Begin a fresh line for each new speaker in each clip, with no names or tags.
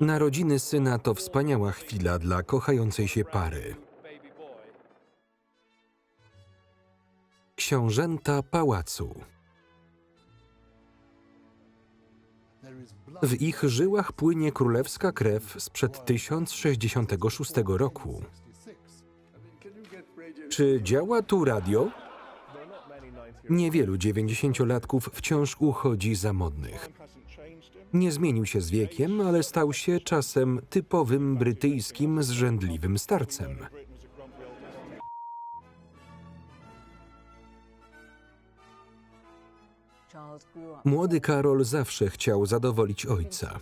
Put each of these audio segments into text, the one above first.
Narodziny syna to wspaniała chwila dla kochającej się pary. Książęta pałacu. W ich żyłach płynie królewska krew sprzed 1066 roku. Czy działa tu radio? Niewielu 90-latków wciąż uchodzi za modnych. Nie zmienił się z wiekiem, ale stał się czasem typowym brytyjskim zrzędliwym starcem. Młody Karol zawsze chciał zadowolić ojca.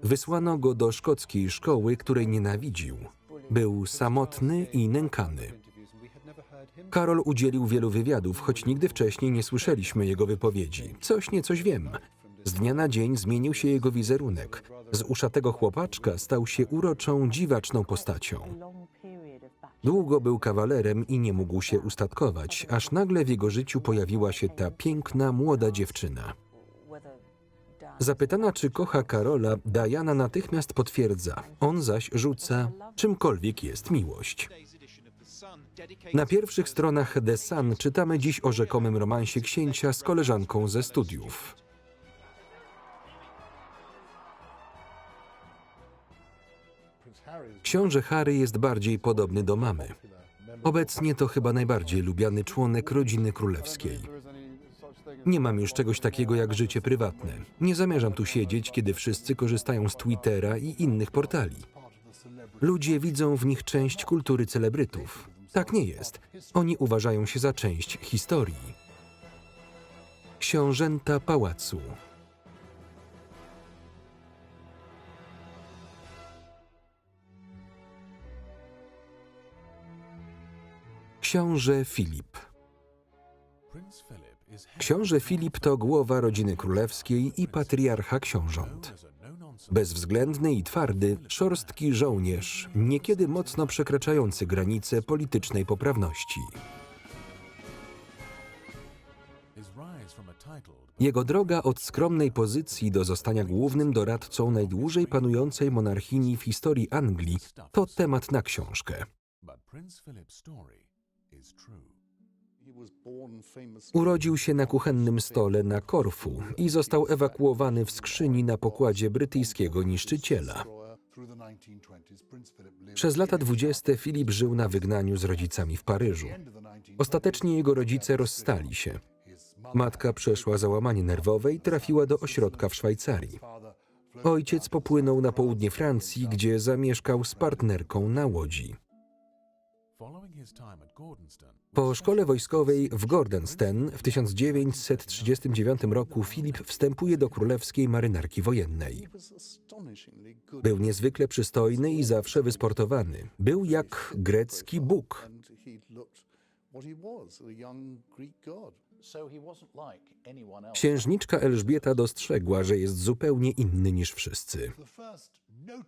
Wysłano go do szkockiej szkoły, której nienawidził. Był samotny i nękany. Karol udzielił wielu wywiadów, choć nigdy wcześniej nie słyszeliśmy jego wypowiedzi. Coś niecoś wiem. Z dnia na dzień zmienił się jego wizerunek. Z uszatego chłopaczka stał się uroczą, dziwaczną postacią. Długo był kawalerem i nie mógł się ustatkować, aż nagle w jego życiu pojawiła się ta piękna, młoda dziewczyna. Zapytana, czy kocha Karola, Diana natychmiast potwierdza. On zaś rzuca, czymkolwiek jest miłość. Na pierwszych stronach The Sun czytamy dziś o rzekomym romansie księcia z koleżanką ze studiów. Książę Harry jest bardziej podobny do mamy. Obecnie to chyba najbardziej lubiany członek rodziny królewskiej. Nie mam już czegoś takiego jak życie prywatne. Nie zamierzam tu siedzieć, kiedy wszyscy korzystają z Twittera i innych portali. Ludzie widzą w nich część kultury celebrytów. Tak nie jest. Oni uważają się za część historii. Książęta pałacu. Książę Filip. Książę Filip to głowa rodziny królewskiej i patriarcha książąt. Bezwzględny i twardy, szorstki żołnierz, niekiedy mocno przekraczający granice politycznej poprawności. Jego droga od skromnej pozycji do zostania głównym doradcą najdłużej panującej monarchini w historii Anglii to temat na książkę. Urodził się na kuchennym stole na Korfu i został ewakuowany w skrzyni na pokładzie brytyjskiego niszczyciela. Przez lata 20. Filip żył na wygnaniu z rodzicami w Paryżu. Ostatecznie jego rodzice rozstali się. Matka przeszła załamanie nerwowe i trafiła do ośrodka w Szwajcarii. Ojciec popłynął na południe Francji, gdzie zamieszkał z partnerką na łodzi. Po szkole wojskowej w Gordonstoun w 1939 roku Filip wstępuje do królewskiej marynarki wojennej. Był niezwykle przystojny i zawsze wysportowany. Był jak grecki Bóg. Księżniczka Elżbieta dostrzegła, że jest zupełnie inny niż wszyscy.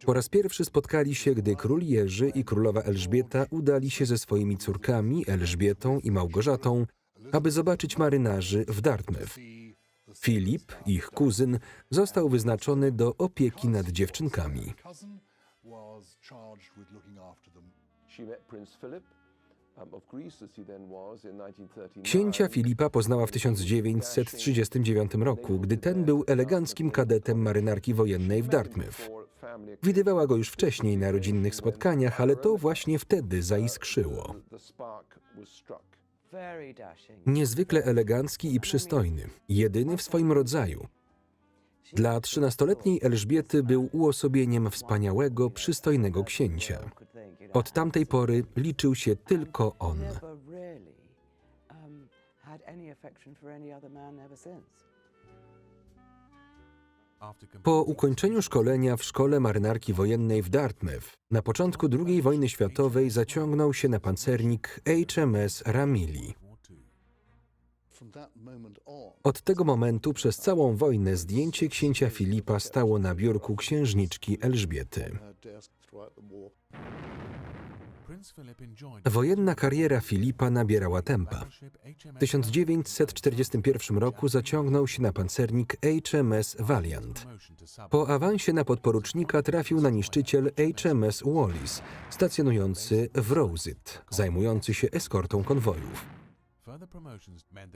Po raz pierwszy spotkali się, gdy król Jerzy i królowa Elżbieta udali się ze swoimi córkami, Elżbietą i Małgorzatą, aby zobaczyć marynarzy w Dartmouth. Filip, ich kuzyn, został wyznaczony do opieki nad dziewczynkami. Księcia Filipa poznała w 1939 roku, gdy ten był eleganckim kadetem marynarki wojennej w Dartmouth. Widywała go już wcześniej na rodzinnych spotkaniach, ale to właśnie wtedy zaiskrzyło. Niezwykle elegancki i przystojny, jedyny w swoim rodzaju. Dla 13-letniej Elżbiety był uosobieniem wspaniałego, przystojnego księcia. Od tamtej pory liczył się tylko on. Po ukończeniu szkolenia w szkole marynarki wojennej w Dartmouth na początku II wojny światowej zaciągnął się na pancernik HMS Ramilli. Od tego momentu przez całą wojnę zdjęcie księcia Filipa stało na biurku księżniczki Elżbiety. Wojenna kariera Filipa nabierała tempa. W 1941 roku zaciągnął się na pancernik HMS Valiant. Po awansie na podporucznika trafił na niszczyciel HMS Wallis, stacjonujący w Rosyth, zajmujący się eskortą konwojów.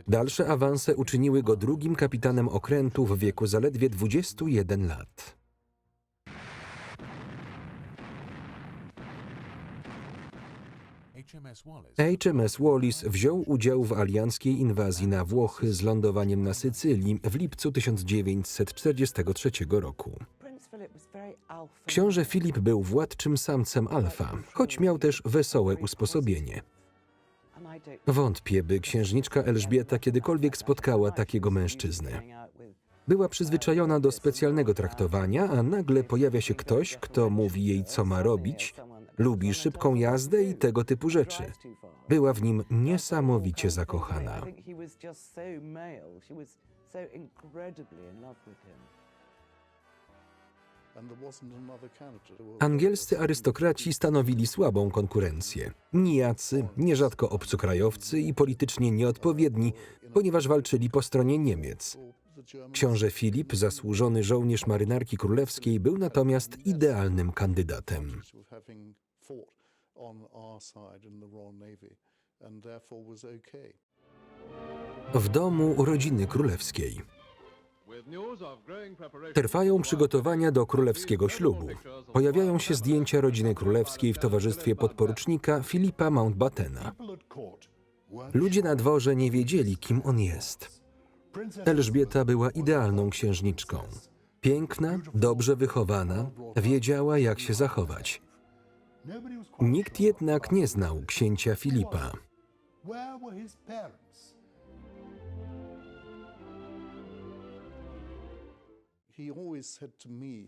Dalsze awanse uczyniły go drugim kapitanem okrętu w wieku zaledwie 21 lat. HMS Wallis wziął udział w alianckiej inwazji na Włochy z lądowaniem na Sycylii w lipcu 1943 roku. Książę Filip był władczym samcem alfa, choć miał też wesołe usposobienie. Wątpię, by księżniczka Elżbieta kiedykolwiek spotkała takiego mężczyznę. Była przyzwyczajona do specjalnego traktowania, a nagle pojawia się ktoś, kto mówi jej, co ma robić, lubi szybką jazdę i tego typu rzeczy. Była w nim niesamowicie zakochana. Angielscy arystokraci stanowili słabą konkurencję. Nijacy, nierzadko obcokrajowcy i politycznie nieodpowiedni, ponieważ walczyli po stronie Niemiec. Książę Filip, zasłużony żołnierz marynarki królewskiej, był natomiast idealnym kandydatem. W domu rodziny królewskiej. Trwają przygotowania do królewskiego ślubu. Pojawiają się zdjęcia rodziny królewskiej w towarzystwie podporucznika Filipa Mountbattena. Ludzie na dworze nie wiedzieli, kim on jest. Elżbieta była idealną księżniczką. Piękna, dobrze wychowana, wiedziała, jak się zachować. Nikt jednak nie znał księcia Filipa.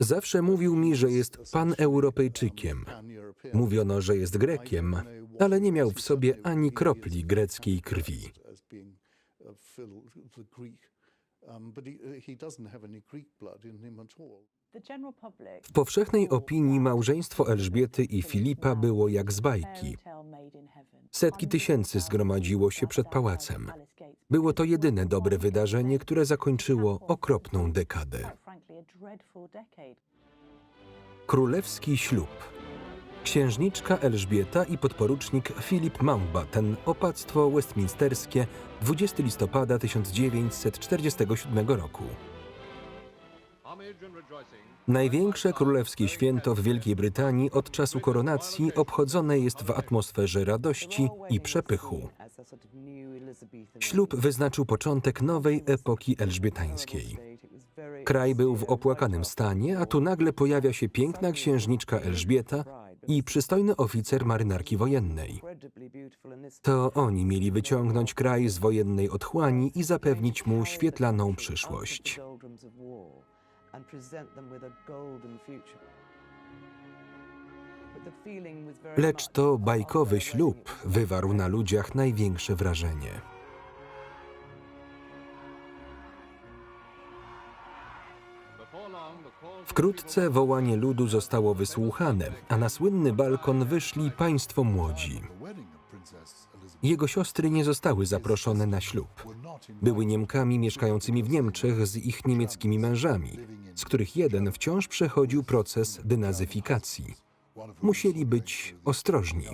Zawsze mówił mi, że jest paneuropejczykiem. Mówiono, że jest Grekiem, ale nie miał w sobie ani kropli greckiej krwi. W powszechnej opinii małżeństwo Elżbiety i Filipa było jak z bajki. Setki tysięcy zgromadziło się przed pałacem. Było to jedyne dobre wydarzenie, które zakończyło okropną dekadę. Królewski ślub. Księżniczka Elżbieta i podporucznik Philip Mountbatten, opactwo westminsterskie, 20 listopada 1947 roku. Największe królewskie święto w Wielkiej Brytanii od czasu koronacji obchodzone jest w atmosferze radości i przepychu. Ślub wyznaczył początek nowej epoki elżbietańskiej. Kraj był w opłakanym stanie, a tu nagle pojawia się piękna księżniczka Elżbieta i przystojny oficer marynarki wojennej. To oni mieli wyciągnąć kraj z wojennej otchłani i zapewnić mu świetlaną przyszłość. Lecz to bajkowy ślub wywarł na ludziach największe wrażenie. Wkrótce wołanie ludu zostało wysłuchane, a na słynny balkon wyszli państwo młodzi. Jego siostry nie zostały zaproszone na ślub. Były Niemkami mieszkającymi w Niemczech z ich niemieckimi mężami, z których jeden wciąż przechodził proces denazyfikacji. Musieli być ostrożni.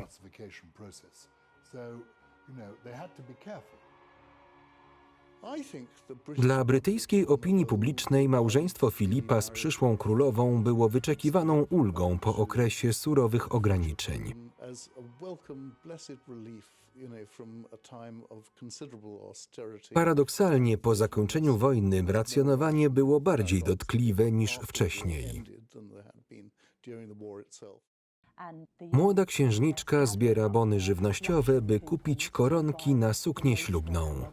Dla brytyjskiej opinii publicznej małżeństwo Filipa z przyszłą królową było wyczekiwaną ulgą po okresie surowych ograniczeń. Paradoksalnie po zakończeniu wojny racjonowanie było bardziej dotkliwe niż wcześniej. Młoda księżniczka zbiera bony żywnościowe, by kupić koronki na suknię ślubną.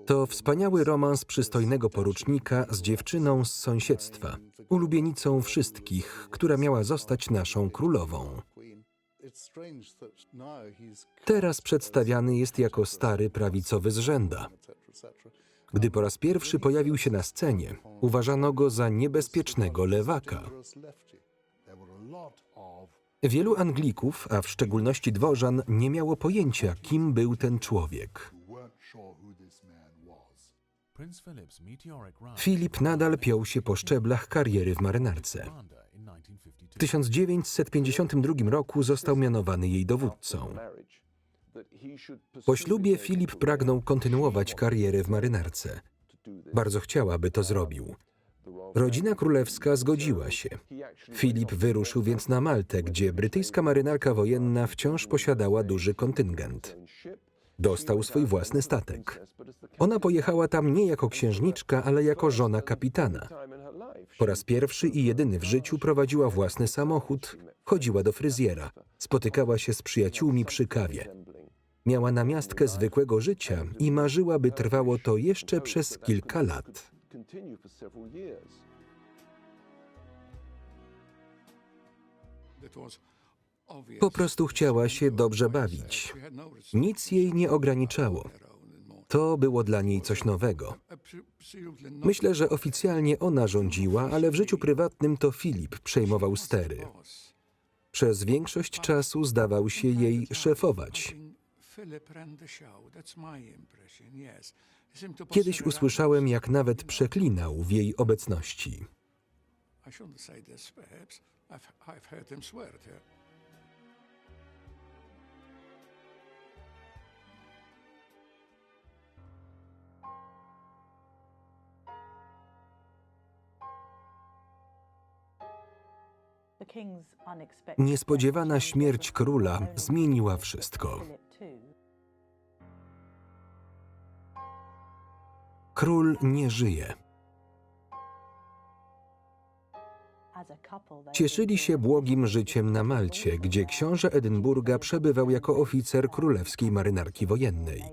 To wspaniały romans przystojnego porucznika z dziewczyną z sąsiedztwa, ulubienicą wszystkich, która miała zostać naszą królową. Teraz przedstawiany jest jako stary prawicowy zrzęda. Gdy po raz pierwszy pojawił się na scenie, uważano go za niebezpiecznego lewaka. Wielu Anglików, a w szczególności dworzan, nie miało pojęcia, kim był ten człowiek. Filip nadal piął się po szczeblach kariery w marynarce. W 1952 roku został mianowany jej dowódcą. Po ślubie Filip pragnął kontynuować karierę w marynarce. Bardzo chciał, aby to zrobił. Rodzina królewska zgodziła się. Filip wyruszył więc na Maltę, gdzie brytyjska marynarka wojenna wciąż posiadała duży kontyngent. Dostał swój własny statek. Ona pojechała tam nie jako księżniczka, ale jako żona kapitana. Po raz pierwszy i jedyny w życiu prowadziła własny samochód, chodziła do fryzjera, spotykała się z przyjaciółmi przy kawie. Miała namiastkę zwykłego życia i marzyła, by trwało to jeszcze przez kilka lat. Po prostu chciała się dobrze bawić. Nic jej nie ograniczało. To było dla niej coś nowego. Myślę, że oficjalnie ona rządziła, ale w życiu prywatnym to Filip przejmował stery. Przez większość czasu zdawał się jej szefować. Kiedyś usłyszałem, jak nawet przeklinał w jej obecności. Niespodziewana śmierć króla zmieniła wszystko. Król nie żyje. Cieszyli się błogim życiem na Malcie, gdzie książę Edynburga przebywał jako oficer królewskiej marynarki wojennej.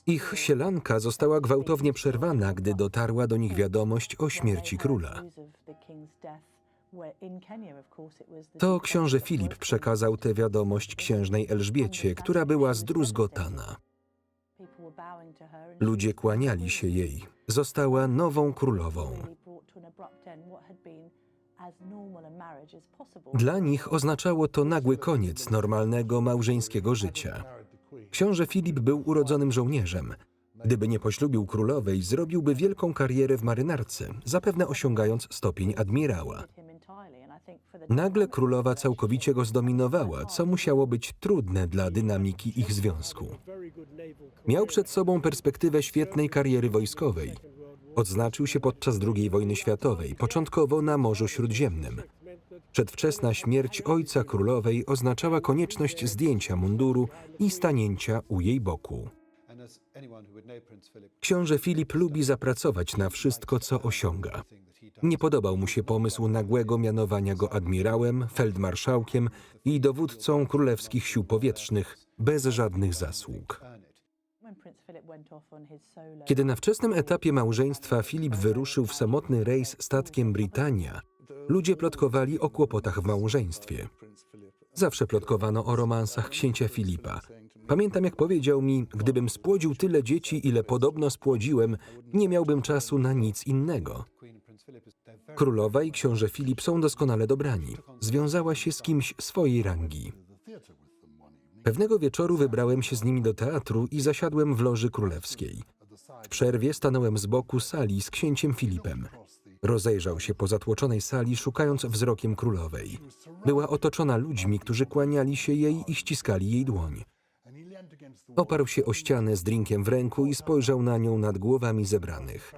Ich sielanka została gwałtownie przerwana, gdy dotarła do nich wiadomość o śmierci króla. To książę Filip przekazał tę wiadomość księżnej Elżbiecie, która była zdruzgotana. Ludzie kłaniali się jej. Została nową królową. Dla nich oznaczało to nagły koniec normalnego małżeńskiego życia. Książę Filip był urodzonym żołnierzem. Gdyby nie poślubił królowej, zrobiłby wielką karierę w marynarce, zapewne osiągając stopień admirała. Nagle królowa całkowicie go zdominowała, co musiało być trudne dla dynamiki ich związku. Miał przed sobą perspektywę świetnej kariery wojskowej. Odznaczył się podczas II wojny światowej, początkowo na Morzu Śródziemnym. Przedwczesna śmierć ojca królowej oznaczała konieczność zdjęcia munduru i stanięcia u jej boku. Książę Filip lubi zapracować na wszystko, co osiąga. Nie podobał mu się pomysł nagłego mianowania go admirałem, feldmarszałkiem i dowódcą królewskich sił powietrznych bez żadnych zasług. Kiedy na wczesnym etapie małżeństwa Filip wyruszył w samotny rejs statkiem Britannia, ludzie plotkowali o kłopotach w małżeństwie. Zawsze plotkowano o romansach księcia Filipa. Pamiętam, jak powiedział mi, gdybym spłodził tyle dzieci, ile podobno spłodziłem, nie miałbym czasu na nic innego. Królowa i książę Filip są doskonale dobrani. Związała się z kimś swojej rangi. Pewnego wieczoru wybrałem się z nimi do teatru i zasiadłem w loży królewskiej. W przerwie stanąłem z boku sali z księciem Filipem. Rozejrzał się po zatłoczonej sali, szukając wzrokiem królowej. Była otoczona ludźmi, którzy kłaniali się jej i ściskali jej dłoń. Oparł się o ścianę z drinkiem w ręku i spojrzał na nią nad głowami zebranych.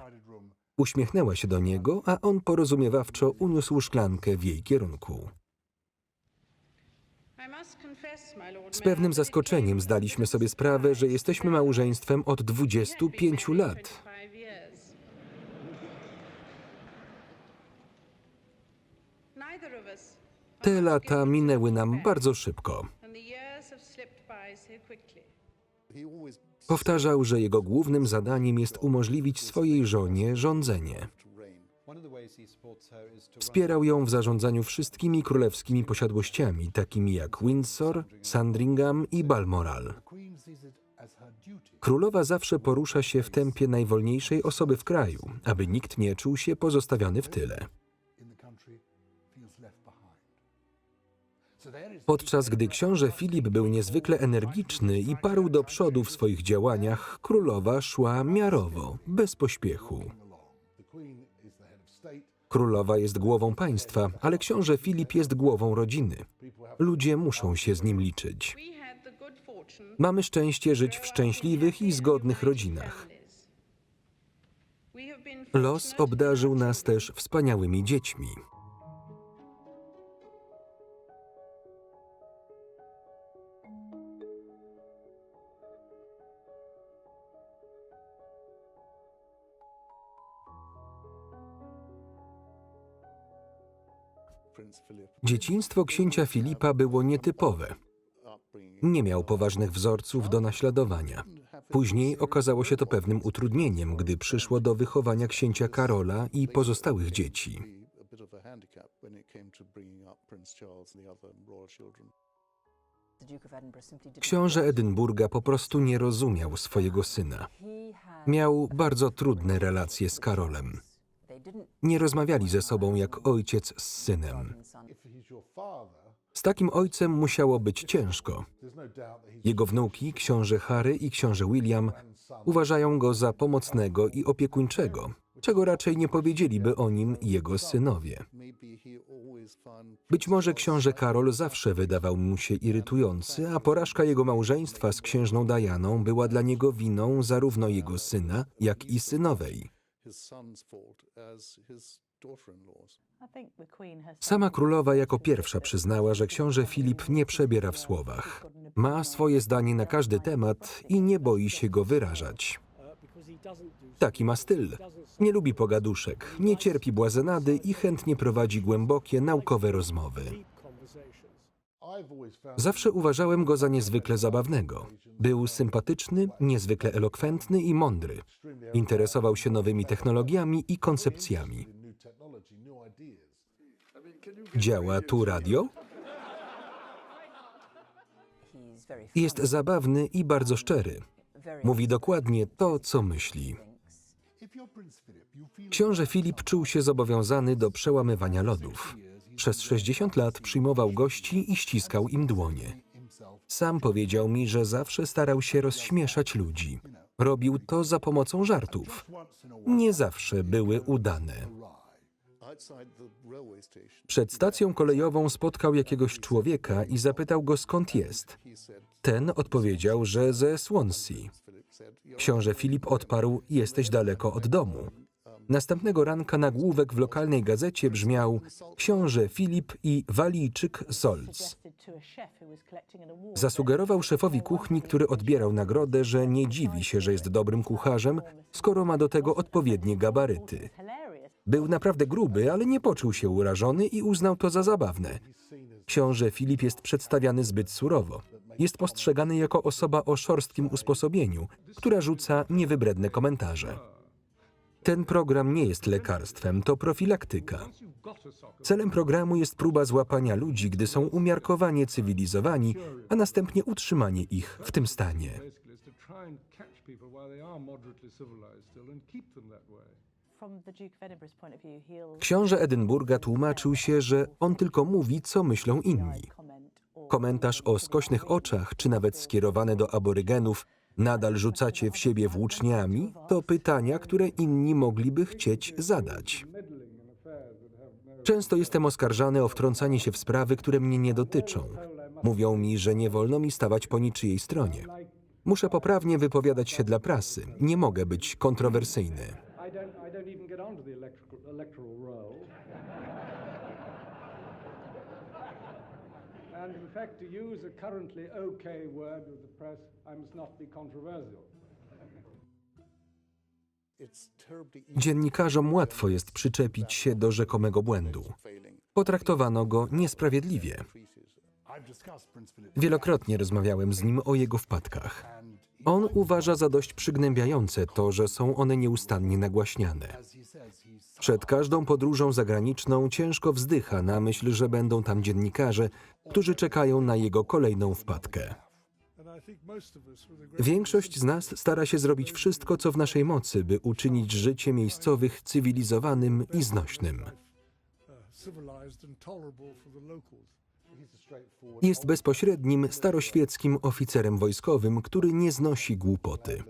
Uśmiechnęła się do niego, a on porozumiewawczo uniósł szklankę w jej kierunku. Z pewnym zaskoczeniem zdaliśmy sobie sprawę, że jesteśmy małżeństwem od 25 lat. Te lata minęły nam bardzo szybko. Powtarzał, że jego głównym zadaniem jest umożliwić swojej żonie rządzenie. Wspierał ją w zarządzaniu wszystkimi królewskimi posiadłościami, takimi jak Windsor, Sandringham i Balmoral. Królowa zawsze porusza się w tempie najwolniejszej osoby w kraju, aby nikt nie czuł się pozostawiony w tyle. Podczas gdy książę Filip był niezwykle energiczny i parł do przodu w swoich działaniach, królowa szła miarowo, bez pośpiechu. Królowa jest głową państwa, ale książę Filip jest głową rodziny. Ludzie muszą się z nim liczyć. Mamy szczęście żyć w szczęśliwych i zgodnych rodzinach. Los obdarzył nas też wspaniałymi dziećmi. Dzieciństwo księcia Filipa było nietypowe. Nie miał poważnych wzorców do naśladowania. Później okazało się to pewnym utrudnieniem, gdy przyszło do wychowania księcia Karola i pozostałych dzieci. Książę Edynburga po prostu nie rozumiał swojego syna. Miał bardzo trudne relacje z Karolem. Nie rozmawiali ze sobą jak ojciec z synem. Z takim ojcem musiało być ciężko. Jego wnuki, książę Harry i książę William, uważają go za pomocnego i opiekuńczego, czego raczej nie powiedzieliby o nim jego synowie. Być może książę Karol zawsze wydawał mu się irytujący, a porażka jego małżeństwa z księżną Dianą była dla niego winą zarówno jego syna, jak i synowej. Sama królowa jako pierwsza przyznała, że książę Filip nie przebiera w słowach. Ma swoje zdanie na każdy temat i nie boi się go wyrażać. Taki ma styl. Nie lubi pogaduszek, nie cierpi błazenady i chętnie prowadzi głębokie, naukowe rozmowy. Zawsze uważałem go za niezwykle zabawnego. Był sympatyczny, niezwykle elokwentny i mądry. Interesował się nowymi technologiami i koncepcjami. Działa tu radio? Jest zabawny i bardzo szczery. Mówi dokładnie to, co myśli. Książę Filip czuł się zobowiązany do przełamywania lodów. Przez 60 lat przyjmował gości i ściskał im dłonie. Sam powiedział mi, że zawsze starał się rozśmieszać ludzi. Robił to za pomocą żartów. Nie zawsze były udane. Przed stacją kolejową spotkał jakiegoś człowieka i zapytał go, skąd jest. Ten odpowiedział, że ze Swansea. Książę Filip odparł, jesteś daleko od domu. Następnego ranka nagłówek w lokalnej gazecie brzmiał książę Filip i walijczyk Zolz. Zasugerował szefowi kuchni, który odbierał nagrodę, że nie dziwi się, że jest dobrym kucharzem, skoro ma do tego odpowiednie gabaryty. Był naprawdę gruby, ale nie poczuł się urażony i uznał to za zabawne. Książę Filip jest przedstawiany zbyt surowo. Jest postrzegany jako osoba o szorstkim usposobieniu, która rzuca niewybredne komentarze. Ten program nie jest lekarstwem, to profilaktyka. Celem programu jest próba złapania ludzi, gdy są umiarkowanie cywilizowani, a następnie utrzymanie ich w tym stanie. Książę Edynburga tłumaczył się, że on tylko mówi, co myślą inni. Komentarz o skośnych oczach, czy nawet skierowane do aborygenów, nadal rzucacie w siebie włóczniami, to pytania, które inni mogliby chcieć zadać. Często jestem oskarżany o wtrącanie się w sprawy, które mnie nie dotyczą. Mówią mi, że nie wolno mi stawać po niczyjej stronie. Muszę poprawnie wypowiadać się dla prasy. Nie mogę być kontrowersyjny. Dziennikarzom łatwo jest przyczepić się do rzekomego błędu. Potraktowano go niesprawiedliwie. Wielokrotnie rozmawiałem z nim o jego wpadkach. On uważa za dość przygnębiające to, że są one nieustannie nagłaśniane. Przed każdą podróżą zagraniczną ciężko wzdycha na myśl, że będą tam dziennikarze, którzy czekają na jego kolejną wpadkę. Większość z nas stara się zrobić wszystko, co w naszej mocy, by uczynić życie miejscowych cywilizowanym i znośnym. Jest bezpośrednim, staroświeckim oficerem wojskowym, który nie znosi głupoty.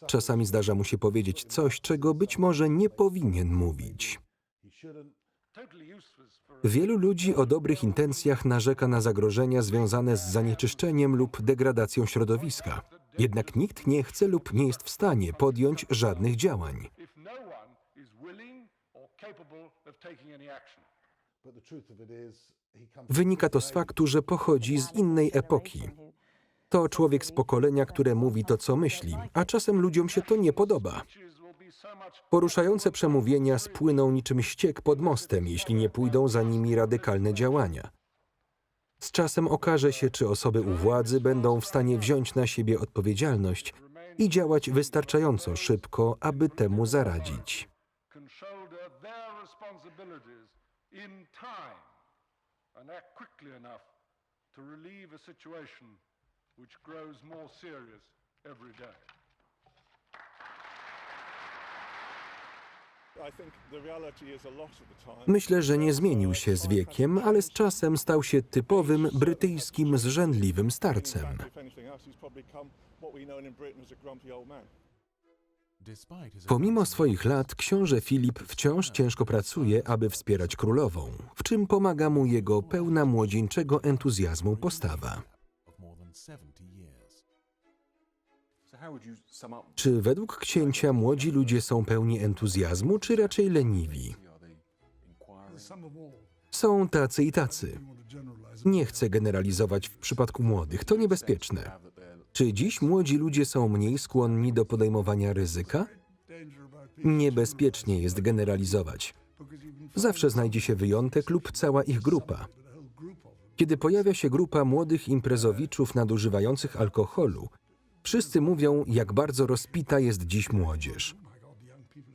Czasami zdarza mu się powiedzieć coś, czego być może nie powinien mówić. Wielu ludzi o dobrych intencjach narzeka na zagrożenia związane z zanieczyszczeniem lub degradacją środowiska. Jednak nikt nie chce lub nie jest w stanie podjąć żadnych działań. Wynika to z faktu, że pochodzi z innej epoki. To człowiek z pokolenia, które mówi to, co myśli, a czasem ludziom się to nie podoba. Poruszające przemówienia spłyną niczym ściek pod mostem, jeśli nie pójdą za nimi radykalne działania. Z czasem okaże się, czy osoby u władzy będą w stanie wziąć na siebie odpowiedzialność i działać wystarczająco szybko, aby temu zaradzić. Myślę, że nie zmienił się z wiekiem, ale z czasem stał się typowym brytyjskim zrzędliwym starcem. Pomimo swoich lat, książę Filip wciąż ciężko pracuje, aby wspierać królową, w czym pomaga mu jego pełna młodzieńczego entuzjazmu postawa. Czy według księcia młodzi ludzie są pełni entuzjazmu, czy raczej leniwi? Są tacy i tacy. Nie chcę generalizować w przypadku młodych, to niebezpieczne. Czy dziś młodzi ludzie są mniej skłonni do podejmowania ryzyka? Niebezpiecznie jest generalizować. Zawsze znajdzie się wyjątek lub cała ich grupa. Kiedy pojawia się grupa młodych imprezowiczów nadużywających alkoholu, wszyscy mówią, jak bardzo rozpita jest dziś młodzież.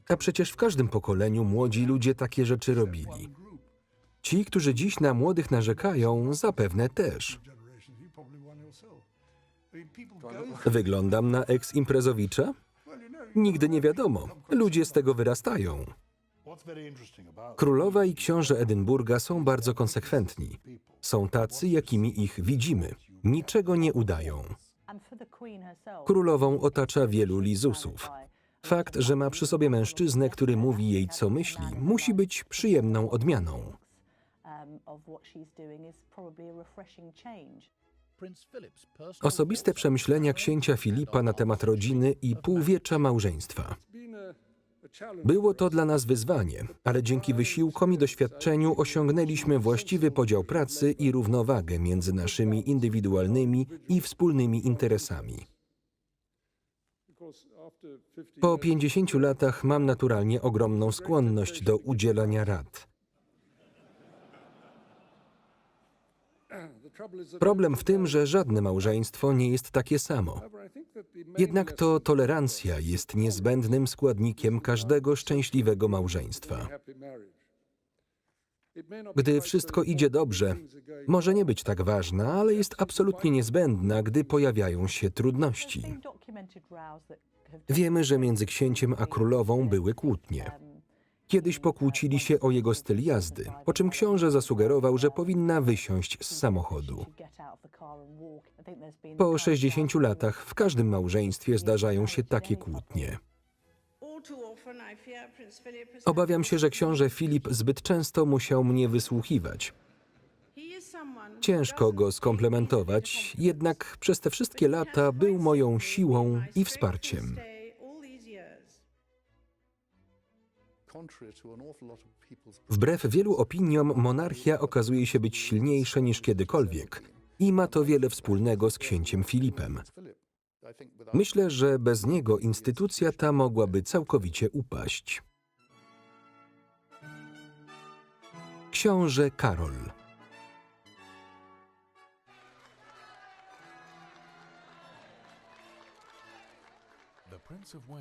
A przecież w każdym pokoleniu młodzi ludzie takie rzeczy robili. Ci, którzy dziś na młodych narzekają, zapewne też. Wyglądam na eks-imprezowicza? Nigdy nie wiadomo. Ludzie z tego wyrastają. Królowa i książę Edynburga są bardzo konsekwentni. Są tacy, jakimi ich widzimy. Niczego nie udają. Królową otacza wielu lizusów. Fakt, że ma przy sobie mężczyznę, który mówi jej, co myśli, musi być przyjemną odmianą. Osobiste przemyślenia księcia Filipa na temat rodziny i półwiecza małżeństwa. Było to dla nas wyzwanie, ale dzięki wysiłkom i doświadczeniu osiągnęliśmy właściwy podział pracy i równowagę między naszymi indywidualnymi i wspólnymi interesami. Po 50 latach mam naturalnie ogromną skłonność do udzielania rad. Problem w tym, że żadne małżeństwo nie jest takie samo. Jednak to tolerancja jest niezbędnym składnikiem każdego szczęśliwego małżeństwa. Gdy wszystko idzie dobrze, może nie być tak ważna, ale jest absolutnie niezbędna, gdy pojawiają się trudności. Wiemy, że między księciem a królową były kłótnie. Kiedyś pokłócili się o jego styl jazdy, po czym książę zasugerował, że powinna wysiąść z samochodu. Po 60 latach w każdym małżeństwie zdarzają się takie kłótnie. Obawiam się, że książę Filip zbyt często musiał mnie wysłuchiwać. Ciężko go skomplementować, jednak przez te wszystkie lata był moją siłą i wsparciem. Wbrew wielu opiniom, monarchia okazuje się być silniejsza niż kiedykolwiek i ma to wiele wspólnego z księciem Filipem. Myślę, że bez niego instytucja ta mogłaby całkowicie upaść. Książę Karol.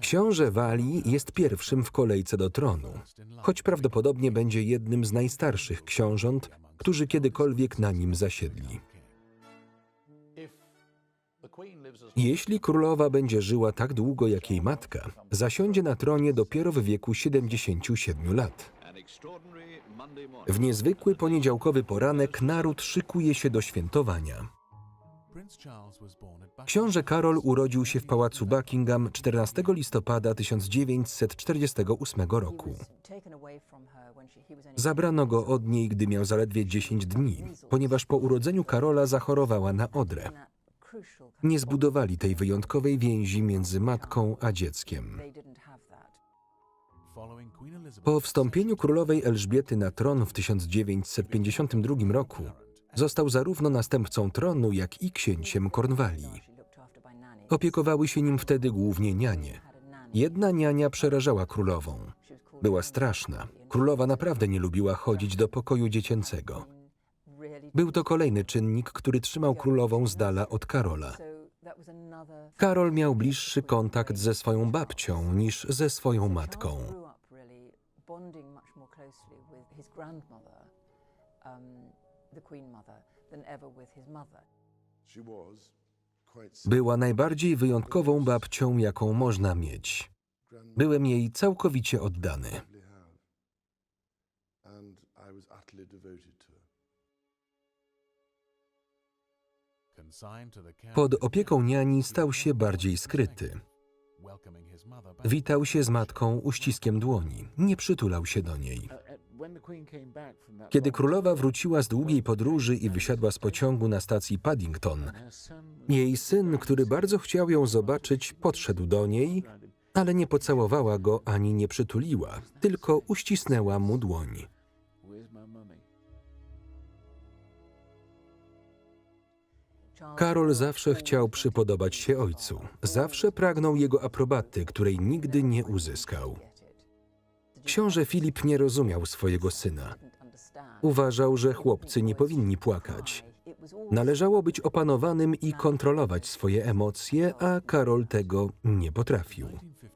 Książę Walii jest pierwszym w kolejce do tronu, choć prawdopodobnie będzie jednym z najstarszych książąt, którzy kiedykolwiek na nim zasiedli. Jeśli królowa będzie żyła tak długo jak jej matka, zasiądzie na tronie dopiero w wieku 77 lat. W niezwykły poniedziałkowy poranek naród szykuje się do świętowania. Książę Karol urodził się w pałacu Buckingham 14 listopada 1948 roku. Zabrano go od niej, gdy miał zaledwie 10 dni, ponieważ po urodzeniu Karola zachorowała na odrę. Nie zbudowali tej wyjątkowej więzi między matką a dzieckiem. Po wstąpieniu królowej Elżbiety na tron w 1952 roku został zarówno następcą tronu, jak i księciem Kornwalii. Opiekowały się nim wtedy głównie nianie. Jedna niania przerażała królową. Była straszna. Królowa naprawdę nie lubiła chodzić do pokoju dziecięcego. Był to kolejny czynnik, który trzymał królową z dala od Karola. Karol miał bliższy kontakt ze swoją babcią niż ze swoją matką. Była najbardziej wyjątkową babcią, jaką można mieć. Byłem jej całkowicie oddany. Pod opieką niani stał się bardziej skryty. Witał się z matką uściskiem dłoni, nie przytulał się do niej. Kiedy królowa wróciła z długiej podróży i wysiadła z pociągu na stacji Paddington, jej syn, który bardzo chciał ją zobaczyć, podszedł do niej, ale nie pocałowała go ani nie przytuliła, tylko uścisnęła mu dłoń. Karol zawsze chciał przypodobać się ojcu. Zawsze pragnął jego aprobaty, której nigdy nie uzyskał. Książę Filip nie rozumiał swojego syna. Uważał, że chłopcy nie powinni płakać. Należało być opanowanym i kontrolować swoje emocje, a Karol tego nie potrafił.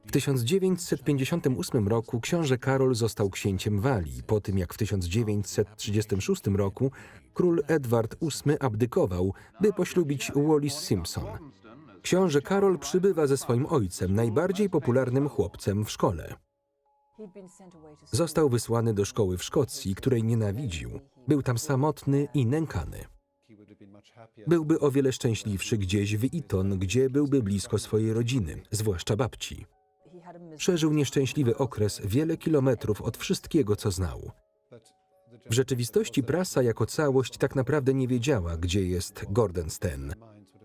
W 1958 roku książę Karol został księciem Walii, po tym jak w 1936 roku król Edward VIII abdykował, by poślubić Wallis Simpson. Książę Karol przybywa ze swoim ojcem, najbardziej popularnym chłopcem w szkole. Został wysłany do szkoły w Szkocji, której nienawidził. Był tam samotny i nękany. Byłby o wiele szczęśliwszy gdzieś w Eton, gdzie byłby blisko swojej rodziny, zwłaszcza babci. Przeżył nieszczęśliwy okres wiele kilometrów od wszystkiego, co znał. W rzeczywistości prasa jako całość tak naprawdę nie wiedziała, gdzie jest Gordonstoun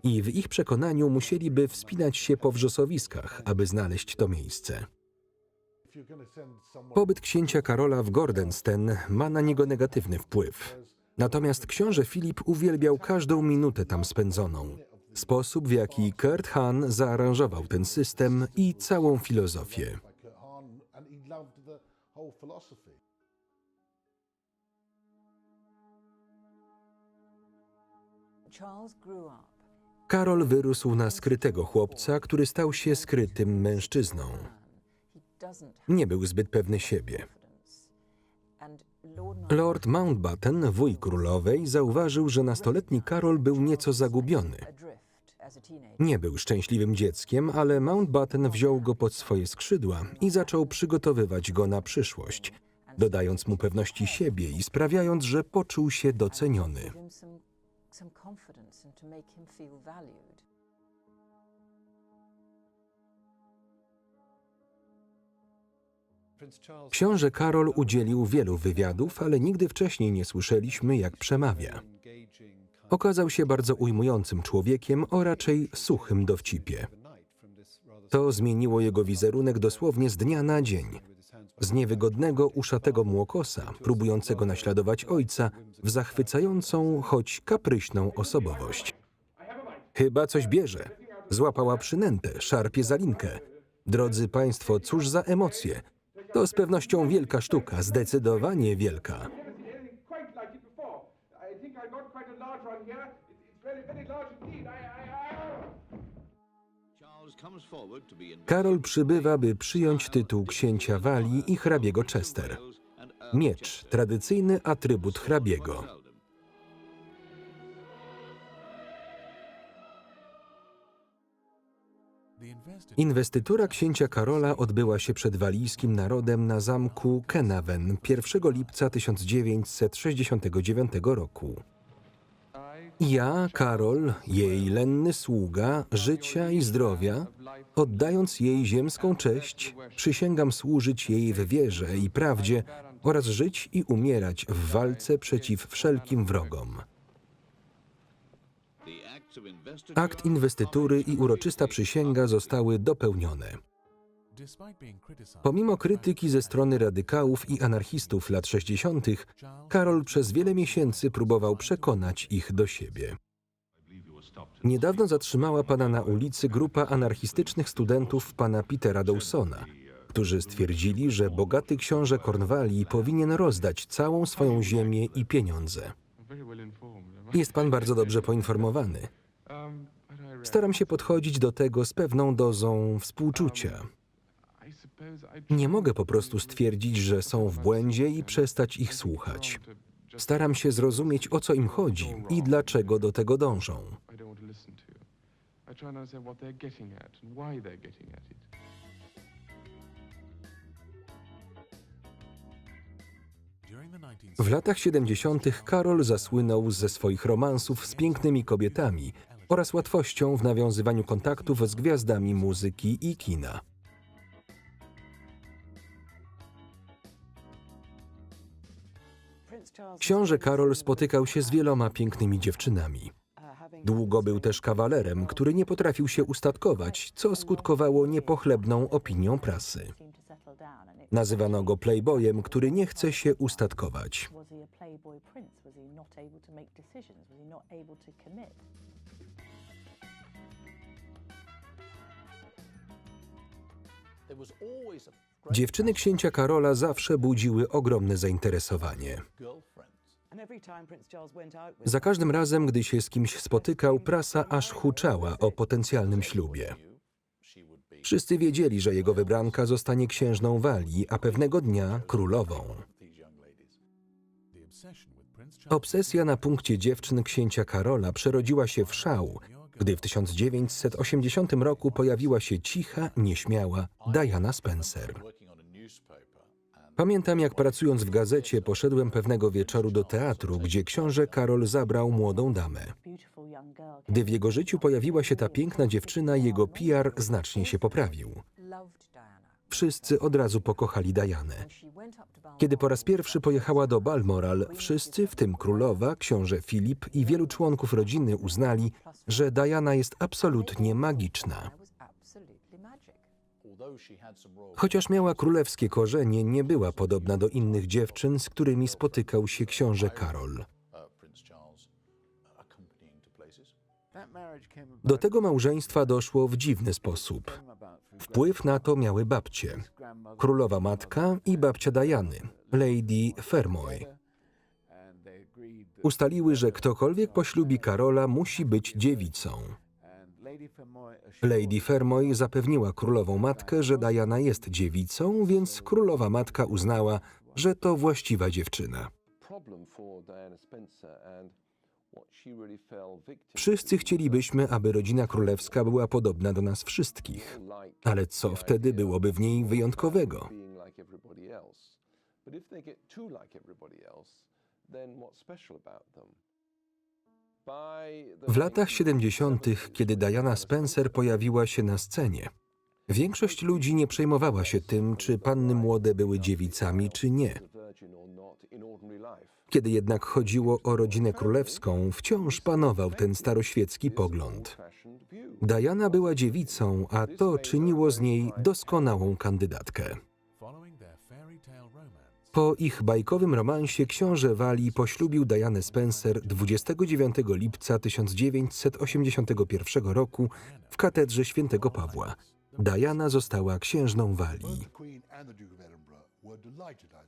i w ich przekonaniu musieliby wspinać się po wrzosowiskach, aby znaleźć to miejsce. Pobyt księcia Karola w Gordonstoun ma na niego negatywny wpływ. Natomiast książę Filip uwielbiał każdą minutę tam spędzoną. Sposób, w jaki Kurt Hahn zaaranżował ten system i całą filozofię. Karol wyrósł na skrytego chłopca, który stał się skrytym mężczyzną. Nie był zbyt pewny siebie. Lord Mountbatten, wuj królowej, zauważył, że nastoletni Karol był nieco zagubiony. Nie był szczęśliwym dzieckiem, ale Mountbatten wziął go pod swoje skrzydła i zaczął przygotowywać go na przyszłość, dodając mu pewności siebie i sprawiając, że poczuł się doceniony. Książę Karol udzielił wielu wywiadów, ale nigdy wcześniej nie słyszeliśmy, jak przemawia. Okazał się bardzo ujmującym człowiekiem o raczej suchym dowcipie. To zmieniło jego wizerunek dosłownie z dnia na dzień. Z niewygodnego, uszatego młokosa, próbującego naśladować ojca, w zachwycającą, choć kapryśną osobowość. Chyba coś bierze. Złapała przynętę, szarpie za linkę. Drodzy państwo, cóż za emocje. To z pewnością wielka sztuka, zdecydowanie wielka. Karol przybywa, by przyjąć tytuł księcia Walii i hrabiego Chester. Miecz, tradycyjny atrybut hrabiego. Inwestytura księcia Karola odbyła się przed walijskim narodem na zamku Kenawen 1 lipca 1969 roku. Ja, Karol, jej lenny sługa, życia i zdrowia, oddając jej ziemską cześć, przysięgam służyć jej w wierze i prawdzie oraz żyć i umierać w walce przeciw wszelkim wrogom. Akt inwestytury i uroczysta przysięga zostały dopełnione. Pomimo krytyki ze strony radykałów i anarchistów lat 60., Karol przez wiele miesięcy próbował przekonać ich do siebie. Niedawno zatrzymała pana na ulicy grupa anarchistycznych studentów pana Petera Dawsona, którzy stwierdzili, że bogaty książę Kornwalii powinien rozdać całą swoją ziemię i pieniądze. Jest pan bardzo dobrze poinformowany. Staram się podchodzić do tego z pewną dozą współczucia. Nie mogę po prostu stwierdzić, że są w błędzie i przestać ich słuchać. Staram się zrozumieć, o co im chodzi i dlaczego do tego dążą. W latach 70. Karol zasłynął ze swoich romansów z pięknymi kobietami oraz łatwością w nawiązywaniu kontaktów z gwiazdami muzyki i kina. Książę Karol spotykał się z wieloma pięknymi dziewczynami. Długo był też kawalerem, który nie potrafił się ustatkować, co skutkowało niepochlebną opinią prasy. Nazywano go playboyem, który nie chce się ustatkować. Dziewczyny księcia Karola zawsze budziły ogromne zainteresowanie. Za każdym razem, gdy się z kimś spotykał, prasa aż huczała o potencjalnym ślubie. Wszyscy wiedzieli, że jego wybranka zostanie księżną Walii, a pewnego dnia królową. Obsesja na punkcie dziewczyn księcia Karola przerodziła się w szał, gdy w 1980 roku pojawiła się cicha, nieśmiała Diana Spencer. Pamiętam, jak pracując w gazecie poszedłem pewnego wieczoru do teatru, gdzie książę Karol zabrał młodą damę. Gdy w jego życiu pojawiła się ta piękna dziewczyna, jego PR znacznie się poprawił. Wszyscy od razu pokochali Dianę. Kiedy po raz pierwszy pojechała do Balmoral, wszyscy, w tym królowa, książę Filip i wielu członków rodziny uznali, że Diana jest absolutnie magiczna. Chociaż miała królewskie korzenie, nie była podobna do innych dziewczyn, z którymi spotykał się książę Karol. Do tego małżeństwa doszło w dziwny sposób. Wpływ na to miały babcie. Królowa matka i babcia Diany, Lady Fermoy. Ustaliły, że ktokolwiek poślubi Karola, musi być dziewicą. Lady Fermoy zapewniła królową matkę, że Diana jest dziewicą, więc królowa matka uznała, że to właściwa dziewczyna. Wszyscy chcielibyśmy, aby rodzina królewska była podobna do nas wszystkich. Ale co wtedy byłoby w niej wyjątkowego? W latach 70., kiedy Diana Spencer pojawiła się na scenie, większość ludzi nie przejmowała się tym, czy panny młode były dziewicami, czy nie. Kiedy jednak chodziło o rodzinę królewską, wciąż panował ten staroświecki pogląd. Diana była dziewicą, a to czyniło z niej doskonałą kandydatkę. Po ich bajkowym romansie książę Walii poślubił Dianę Spencer 29 lipca 1981 roku w katedrze świętego Pawła. Diana została księżną Walii.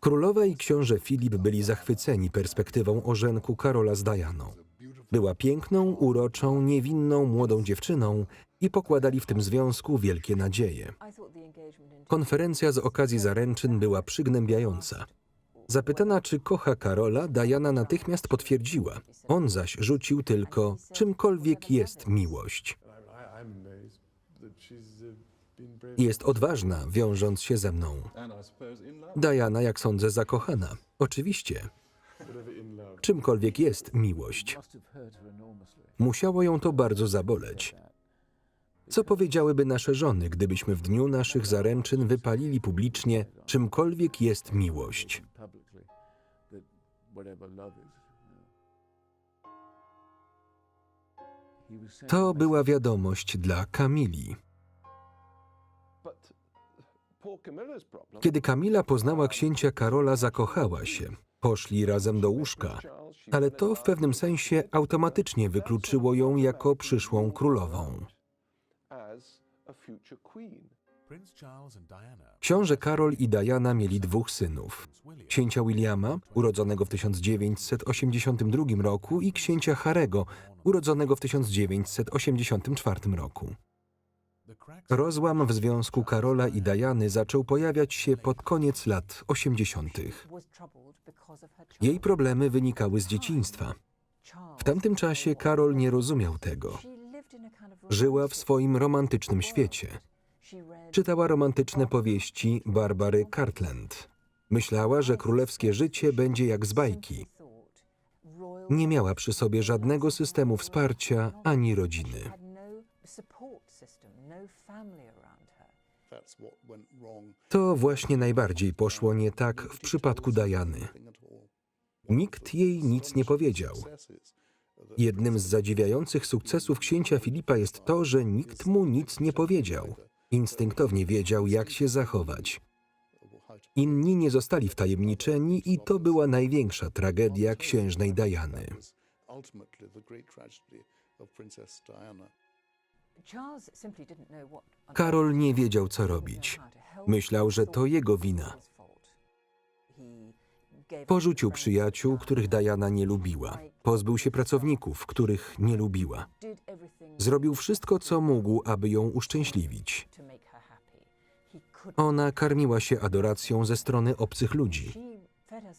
Królowa i książę Filip byli zachwyceni perspektywą ożenku Karola z Dianą. Była piękną, uroczą, niewinną młodą dziewczyną i pokładali w tym związku wielkie nadzieje. Konferencja z okazji zaręczyn była przygnębiająca. Zapytana, czy kocha Karola, Diana natychmiast potwierdziła. On zaś rzucił tylko, czymkolwiek jest miłość. Jest odważna, wiążąc się ze mną. Diana, jak sądzę, zakochana. Oczywiście. Czymkolwiek jest miłość. Musiało ją to bardzo zaboleć. Co powiedziałyby nasze żony, gdybyśmy w dniu naszych zaręczyn wypalili publicznie, czymkolwiek jest miłość? To była wiadomość dla Kamili. Kiedy Kamila poznała księcia Karola, zakochała się. Poszli razem do łóżka, ale to w pewnym sensie automatycznie wykluczyło ją jako przyszłą królową. Książę Karol i Diana mieli 2 synów. Księcia Williama, urodzonego w 1982 roku, i księcia Harry'ego, urodzonego w 1984 roku. Rozłam w związku Karola i Diany zaczął pojawiać się pod koniec lat 80. Jej problemy wynikały z dzieciństwa. W tamtym czasie Karol nie rozumiał tego. Żyła w swoim romantycznym świecie. Czytała romantyczne powieści Barbary Cartland. Myślała, że królewskie życie będzie jak z bajki. Nie miała przy sobie żadnego systemu wsparcia ani rodziny. To właśnie najbardziej poszło nie tak w przypadku Diany. Nikt jej nic nie powiedział. Jednym z zadziwiających sukcesów księcia Filipa jest to, że nikt mu nic nie powiedział. Instynktownie wiedział, jak się zachować. Inni nie zostali wtajemniczeni i to była największa tragedia księżnej Diany. Karol nie wiedział, co robić. Myślał, że to jego wina. Porzucił przyjaciół, których Diana nie lubiła. Pozbył się pracowników, których nie lubiła. Zrobił wszystko, co mógł, aby ją uszczęśliwić. Ona karmiła się adoracją ze strony obcych ludzi.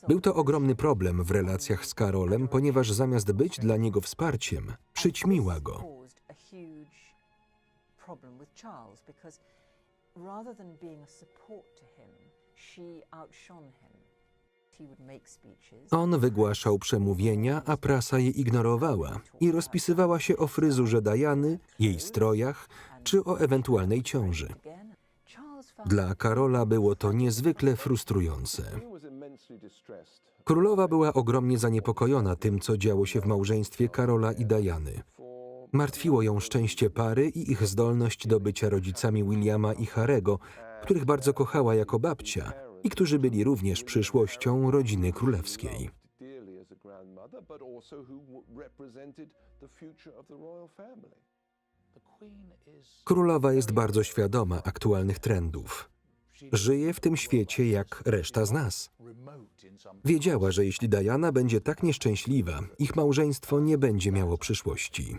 Był to ogromny problem w relacjach z Karolem, ponieważ zamiast być dla niego wsparciem, przyćmiła go. On wygłaszał przemówienia, a prasa je ignorowała i rozpisywała się o fryzurze Diany, jej strojach czy o ewentualnej ciąży. Dla Karola było to niezwykle frustrujące. Królowa była ogromnie zaniepokojona tym, co działo się w małżeństwie Karola i Diany. Martwiło ją szczęście pary i ich zdolność do bycia rodzicami Williama i Harry'ego, których bardzo kochała jako babcia i którzy byli również przyszłością rodziny królewskiej. Królowa jest bardzo świadoma aktualnych trendów. Żyje w tym świecie jak reszta z nas. Wiedziała, że jeśli Diana będzie tak nieszczęśliwa, ich małżeństwo nie będzie miało przyszłości.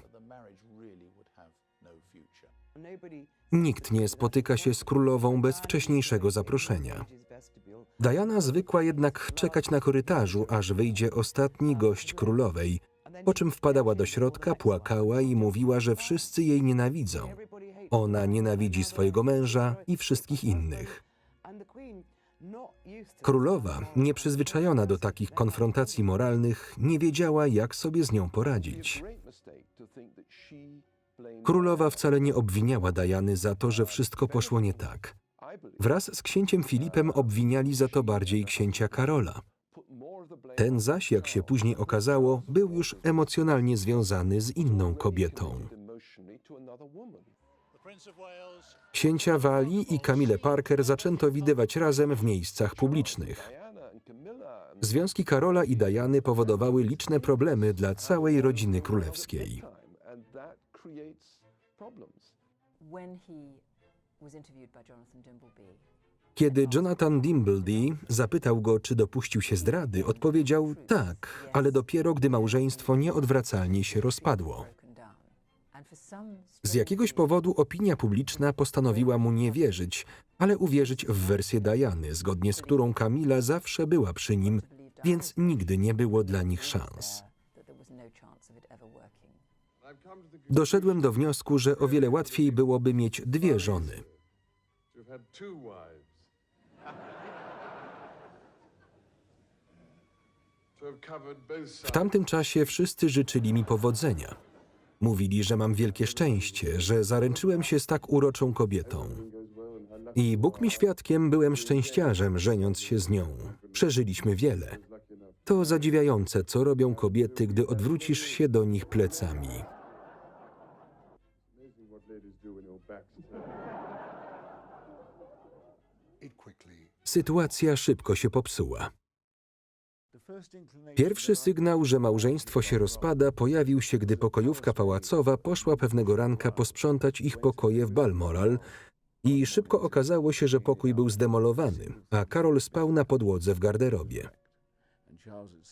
Nikt nie spotyka się z królową bez wcześniejszego zaproszenia. Diana zwykła jednak czekać na korytarzu, aż wyjdzie ostatni gość królowej, po czym wpadała do środka, płakała i mówiła, że wszyscy jej nienawidzą. Ona nienawidzi swojego męża i wszystkich innych. Królowa, nieprzyzwyczajona do takich konfrontacji moralnych, nie wiedziała, jak sobie z nią poradzić. Królowa wcale nie obwiniała Diany za to, że wszystko poszło nie tak. Wraz z księciem Filipem obwiniali za to bardziej księcia Karola. Ten zaś, jak się później okazało, był już emocjonalnie związany z inną kobietą. Księcia Walii i Camillę Parker zaczęto widywać razem w miejscach publicznych. Związki Karola i Diany powodowały liczne problemy dla całej rodziny królewskiej. Kiedy Jonathan Dimbleby zapytał go, czy dopuścił się zdrady, odpowiedział tak, ale dopiero gdy małżeństwo nieodwracalnie się rozpadło. Z jakiegoś powodu opinia publiczna postanowiła mu nie wierzyć, ale uwierzyć w wersję Diany, zgodnie z którą Camilla zawsze była przy nim, więc nigdy nie było dla nich szans. Doszedłem do wniosku, że o wiele łatwiej byłoby mieć 2 żony. W tamtym czasie wszyscy życzyli mi powodzenia. Mówili, że mam wielkie szczęście, że zaręczyłem się z tak uroczą kobietą. I Bóg mi świadkiem, byłem szczęściarzem, żeniąc się z nią. Przeżyliśmy wiele. To zadziwiające, co robią kobiety, gdy odwrócisz się do nich plecami. Sytuacja szybko się popsuła. Pierwszy sygnał, że małżeństwo się rozpada, pojawił się, gdy pokojówka pałacowa poszła pewnego ranka posprzątać ich pokoje w Balmoral i szybko okazało się, że pokój był zdemolowany, a Karol spał na podłodze w garderobie.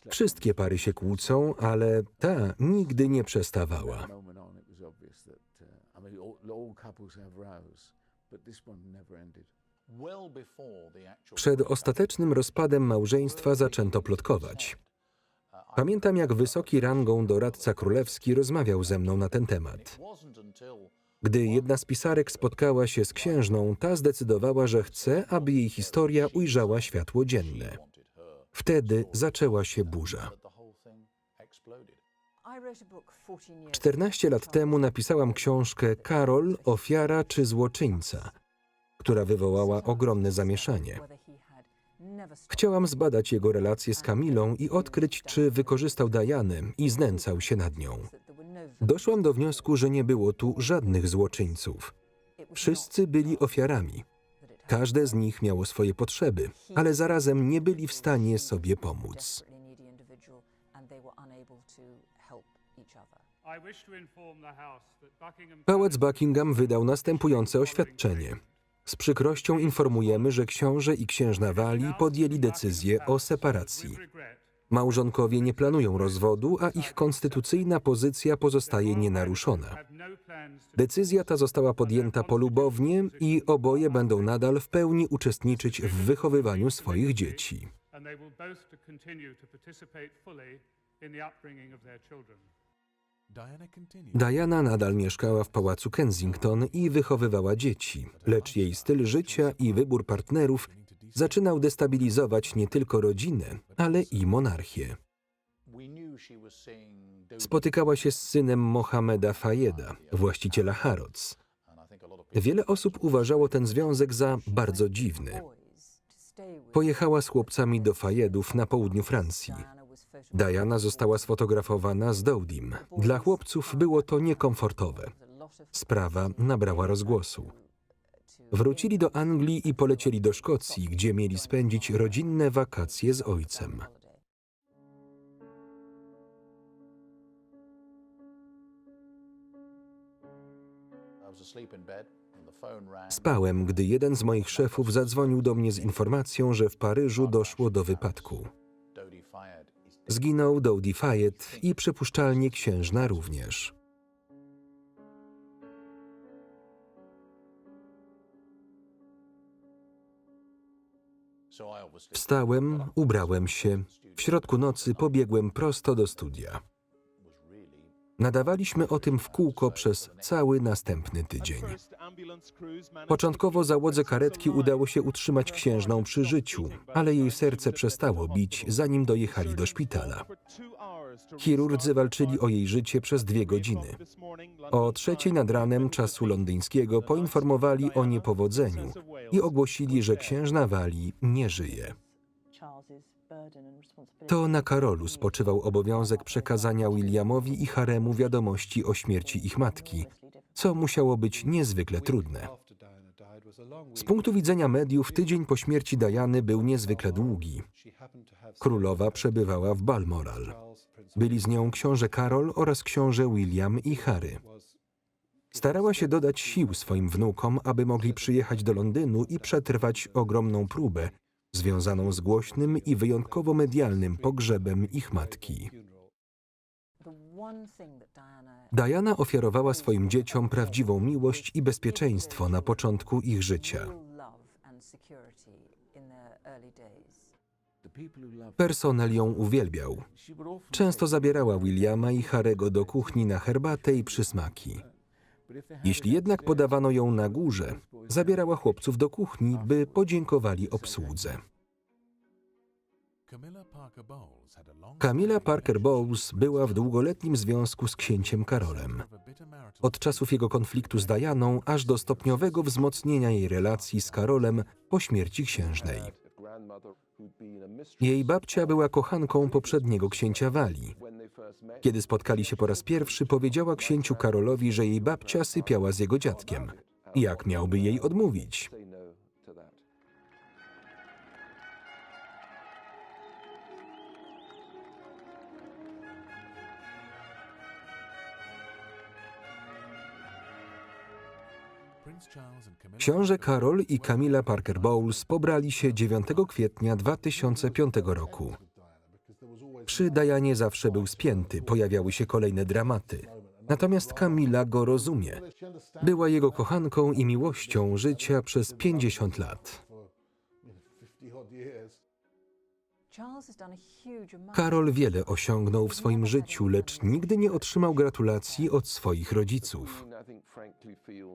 Wszystkie pary się kłócą, ale ta nigdy nie przestawała. Przed ostatecznym rozpadem małżeństwa zaczęto plotkować. Pamiętam, jak wysoki rangą doradca królewski rozmawiał ze mną na ten temat. Gdy jedna z pisarek spotkała się z księżną, ta zdecydowała, że chce, aby jej historia ujrzała światło dzienne. Wtedy zaczęła się burza. 14 lat temu napisałam książkę Karol, ofiara czy złoczyńca, która wywołała ogromne zamieszanie. Chciałam zbadać jego relacje z Camillą i odkryć, czy wykorzystał Dianę i znęcał się nad nią. Doszłam do wniosku, że nie było tu żadnych złoczyńców. Wszyscy byli ofiarami. Każde z nich miało swoje potrzeby, ale zarazem nie byli w stanie sobie pomóc. Pałac Buckingham wydał następujące oświadczenie. Z przykrością informujemy, że książę i księżna Walii podjęli decyzję o separacji. Małżonkowie nie planują rozwodu, a ich konstytucyjna pozycja pozostaje nienaruszona. Decyzja ta została podjęta polubownie i oboje będą nadal w pełni uczestniczyć w wychowywaniu swoich dzieci. Diana nadal mieszkała w pałacu Kensington i wychowywała dzieci, lecz jej styl życia i wybór partnerów zaczynał destabilizować nie tylko rodzinę, ale i monarchię. Spotykała się z synem Mohammeda Fayeda, właściciela Harrods. Wiele osób uważało ten związek za bardzo dziwny. Pojechała z chłopcami do Fayedów na południu Francji. Diana została sfotografowana z Doudim. Dla chłopców było to niekomfortowe. Sprawa nabrała rozgłosu. Wrócili do Anglii i polecieli do Szkocji, gdzie mieli spędzić rodzinne wakacje z ojcem. Spałem, gdy jeden z moich szefów zadzwonił do mnie z informacją, że w Paryżu doszło do wypadku. Zginął Dodi Fayed i przypuszczalnie księżna również. Wstałem, ubrałem się. W środku nocy pobiegłem prosto do studia. Nadawaliśmy o tym w kółko przez cały następny tydzień. Początkowo załodze karetki udało się utrzymać księżną przy życiu, ale jej serce przestało bić, zanim dojechali do szpitala. Chirurdzy walczyli o jej życie przez 2 godziny. O 3:00 nad ranem czasu londyńskiego poinformowali o niepowodzeniu i ogłosili, że księżna Walii nie żyje. To na Karolu spoczywał obowiązek przekazania Williamowi i haremu wiadomości o śmierci ich matki, co musiało być niezwykle trudne. Z punktu widzenia mediów tydzień po śmierci Diany był niezwykle długi. Królowa przebywała w Balmoral. Byli z nią książę Karol oraz książę William i Harry. Starała się dodać sił swoim wnukom, aby mogli przyjechać do Londynu i przetrwać ogromną próbę, związaną z głośnym i wyjątkowo medialnym pogrzebem ich matki. Diana ofiarowała swoim dzieciom prawdziwą miłość i bezpieczeństwo na początku ich życia. Personel ją uwielbiał. Często zabierała Williama i Harego do kuchni na herbatę i przysmaki. Jeśli jednak podawano ją na górze, zabierała chłopców do kuchni, by podziękowali obsłudze. Camilla Parker Bowles była w długoletnim związku z księciem Karolem. Od czasów jego konfliktu z Dianą aż do stopniowego wzmocnienia jej relacji z Karolem po śmierci księżnej. Jej babcia była kochanką poprzedniego księcia Walii. Kiedy spotkali się po raz pierwszy, powiedziała księciu Karolowi, że jej babcia sypiała z jego dziadkiem. Jak miałby jej odmówić? Książę Karol i Camilla Parker Bowles pobrali się 9 kwietnia 2005 roku. Przy Dianie zawsze był spięty, pojawiały się kolejne dramaty. Natomiast Camilla go rozumie. Była jego kochanką i miłością życia przez 50 lat. Karol wiele osiągnął w swoim życiu, lecz nigdy nie otrzymał gratulacji od swoich rodziców.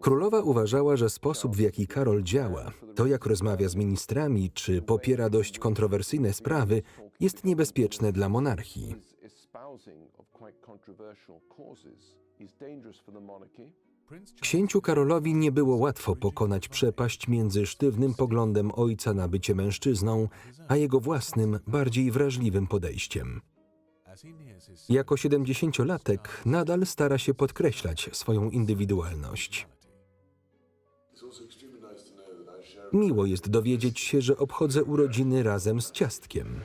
Królowa uważała, że sposób, w jaki Karol działa, to jak rozmawia z ministrami czy popiera dość kontrowersyjne sprawy, jest niebezpieczne dla monarchii. Księciu Karolowi nie było łatwo pokonać przepaść między sztywnym poglądem ojca na bycie mężczyzną, a jego własnym, bardziej wrażliwym podejściem. Jako 70-latek nadal stara się podkreślać swoją indywidualność. Miło jest dowiedzieć się, że obchodzę urodziny razem z ciastkiem.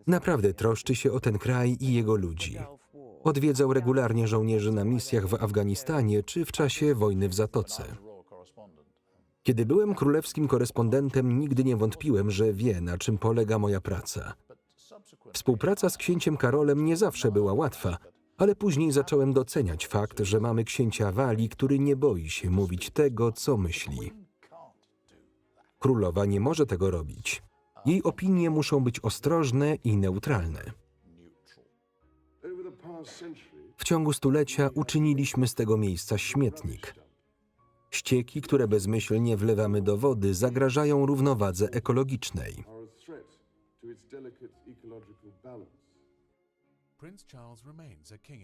Naprawdę troszczy się o ten kraj i jego ludzi. Odwiedzał regularnie żołnierzy na misjach w Afganistanie czy w czasie wojny w Zatoce. Kiedy byłem królewskim korespondentem, nigdy nie wątpiłem, że wie, na czym polega moja praca. Współpraca z księciem Karolem nie zawsze była łatwa, ale później zacząłem doceniać fakt, że mamy księcia Walii, który nie boi się mówić tego, co myśli. Królowa nie może tego robić. Jej opinie muszą być ostrożne i neutralne. W ciągu stulecia uczyniliśmy z tego miejsca śmietnik. Ścieki, które bezmyślnie wlewamy do wody, zagrażają równowadze ekologicznej.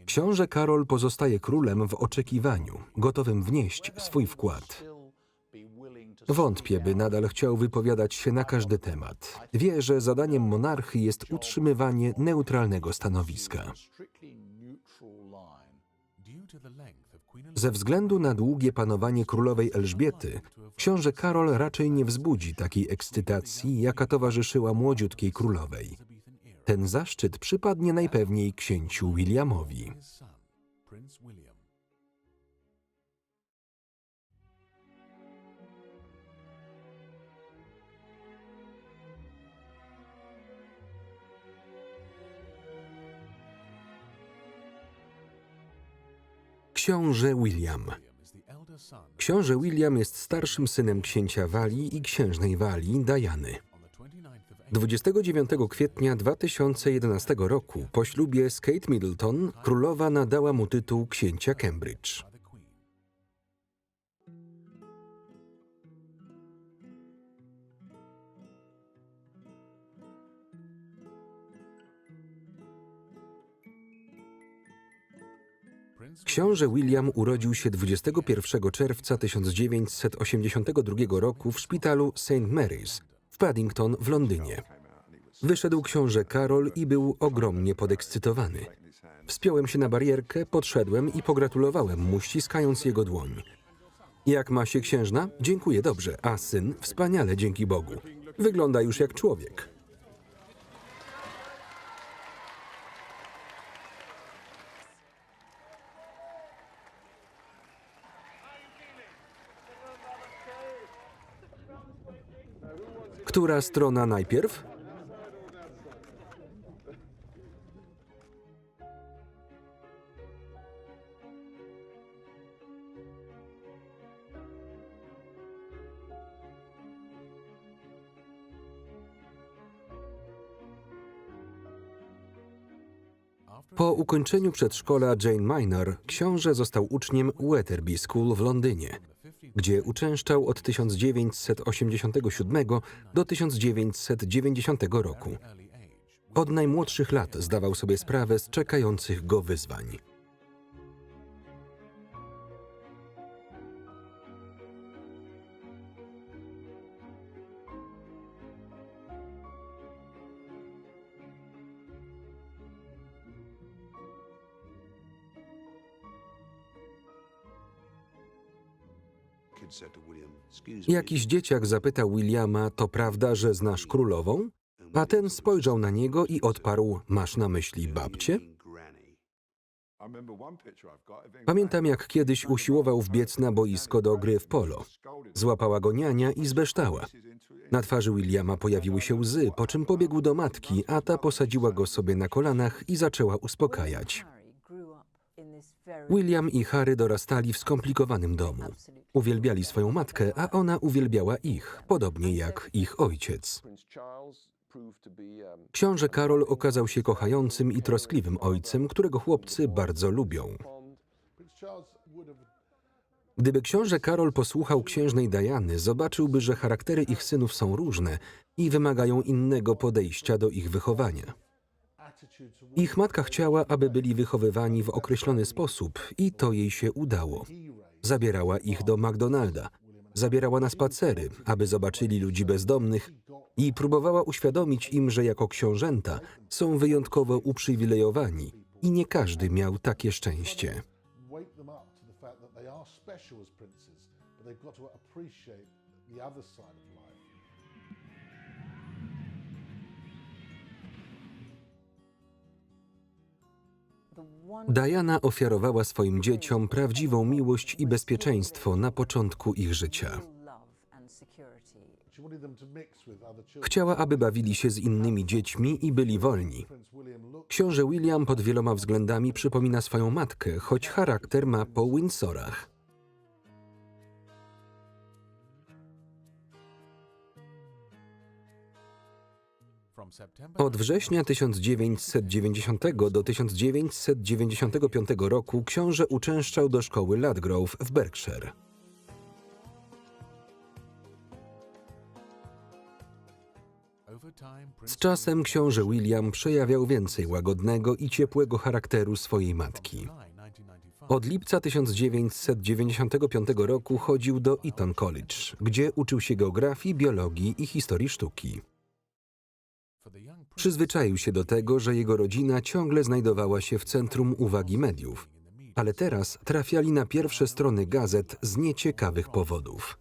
Książę Karol pozostaje królem w oczekiwaniu, gotowym wnieść swój wkład. Wątpię, by nadal chciał wypowiadać się na każdy temat. Wie, że zadaniem monarchy jest utrzymywanie neutralnego stanowiska. Ze względu na długie panowanie królowej Elżbiety, książę Karol raczej nie wzbudzi takiej ekscytacji, jaka towarzyszyła młodziutkiej królowej. Ten zaszczyt przypadnie najpewniej księciu Williamowi. Książę William. Książę William jest starszym synem księcia Walii i księżnej Walii, Diany. 29 kwietnia 2011 roku po ślubie z Kate Middleton królowa nadała mu tytuł księcia Cambridge. Książę William urodził się 21 czerwca 1982 roku w szpitalu St. Mary's w Paddington w Londynie. Wyszedł książę Karol i był ogromnie podekscytowany. Wspiąłem się na barierkę, podszedłem i pogratulowałem mu, ściskając jego dłoń. Jak ma się księżna? Dziękuję, dobrze. A syn? Wspaniale, dzięki Bogu. Wygląda już jak człowiek. Która strona najpierw? Po ukończeniu przedszkola Jane Minor książę został uczniem Wetherby School w Londynie, gdzie uczęszczał od 1987 do 1990 roku. Od najmłodszych lat zdawał sobie sprawę z czekających go wyzwań. Jakiś dzieciak zapytał Williama, to prawda, że znasz królową? A ten spojrzał na niego i odparł, masz na myśli babcię? Pamiętam, jak kiedyś usiłował wbiec na boisko do gry w polo. Złapała go niania i zbeształa. Na twarzy Williama pojawiły się łzy, po czym pobiegł do matki, a ta posadziła go sobie na kolanach i zaczęła uspokajać. William i Harry dorastali w skomplikowanym domu. Uwielbiali swoją matkę, a ona uwielbiała ich, podobnie jak ich ojciec. Książę Karol okazał się kochającym i troskliwym ojcem, którego chłopcy bardzo lubią. Gdyby książę Karol posłuchał księżnej Diany, zobaczyłby, że charaktery ich synów są różne i wymagają innego podejścia do ich wychowania. Ich matka chciała, aby byli wychowywani w określony sposób i to jej się udało. Zabierała ich do McDonalda, zabierała na spacery, aby zobaczyli ludzi bezdomnych i próbowała uświadomić im, że jako książęta są wyjątkowo uprzywilejowani i nie każdy miał takie szczęście. Diana ofiarowała swoim dzieciom prawdziwą miłość i bezpieczeństwo na początku ich życia. Chciała, aby bawili się z innymi dziećmi i byli wolni. Książę William pod wieloma względami przypomina swoją matkę, choć charakter ma po Windsorach. Od września 1990 do 1995 roku książę uczęszczał do szkoły Ladgrove w Berkshire. Z czasem książę William przejawiał więcej łagodnego i ciepłego charakteru swojej matki. Od lipca 1995 roku chodził do Eton College, gdzie uczył się geografii, biologii i historii sztuki. Przyzwyczaił się do tego, że jego rodzina ciągle znajdowała się w centrum uwagi mediów, ale teraz trafiali na pierwsze strony gazet z nieciekawych powodów.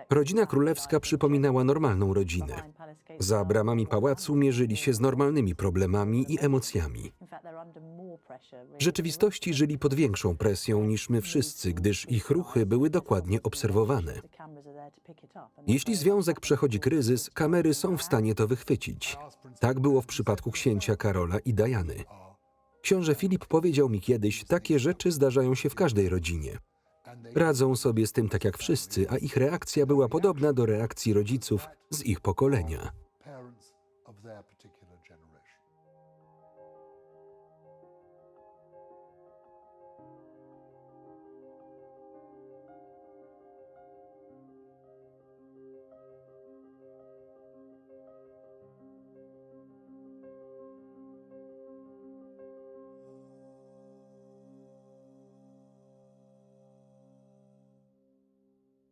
Rodzina królewska przypominała normalną rodzinę. Za bramami pałacu mierzyli się z normalnymi problemami i emocjami. W rzeczywistości żyli pod większą presją niż my wszyscy, gdyż ich ruchy były dokładnie obserwowane. Jeśli związek przechodzi kryzys, kamery są w stanie to wychwycić. Tak było w przypadku księcia Karola i Diany. Książę Filip powiedział mi kiedyś, takie rzeczy zdarzają się w każdej rodzinie. Radzą sobie z tym tak jak wszyscy, a ich reakcja była podobna do reakcji rodziców z ich pokolenia. –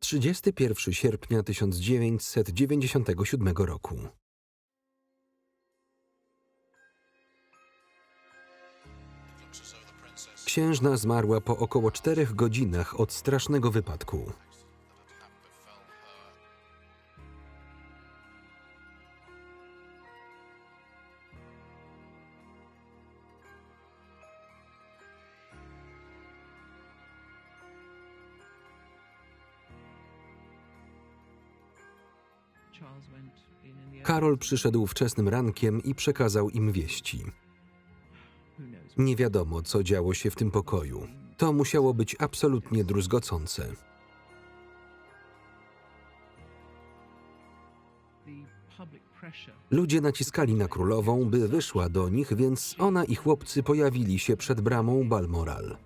31 sierpnia 1997 roku. Księżna zmarła po około 4 godzinach od strasznego wypadku. Karol przyszedł wczesnym rankiem i przekazał im wieści. Nie wiadomo, co działo się w tym pokoju. To musiało być absolutnie druzgocące. Ludzie naciskali na królową, by wyszła do nich, więc ona i chłopcy pojawili się przed bramą Balmoral.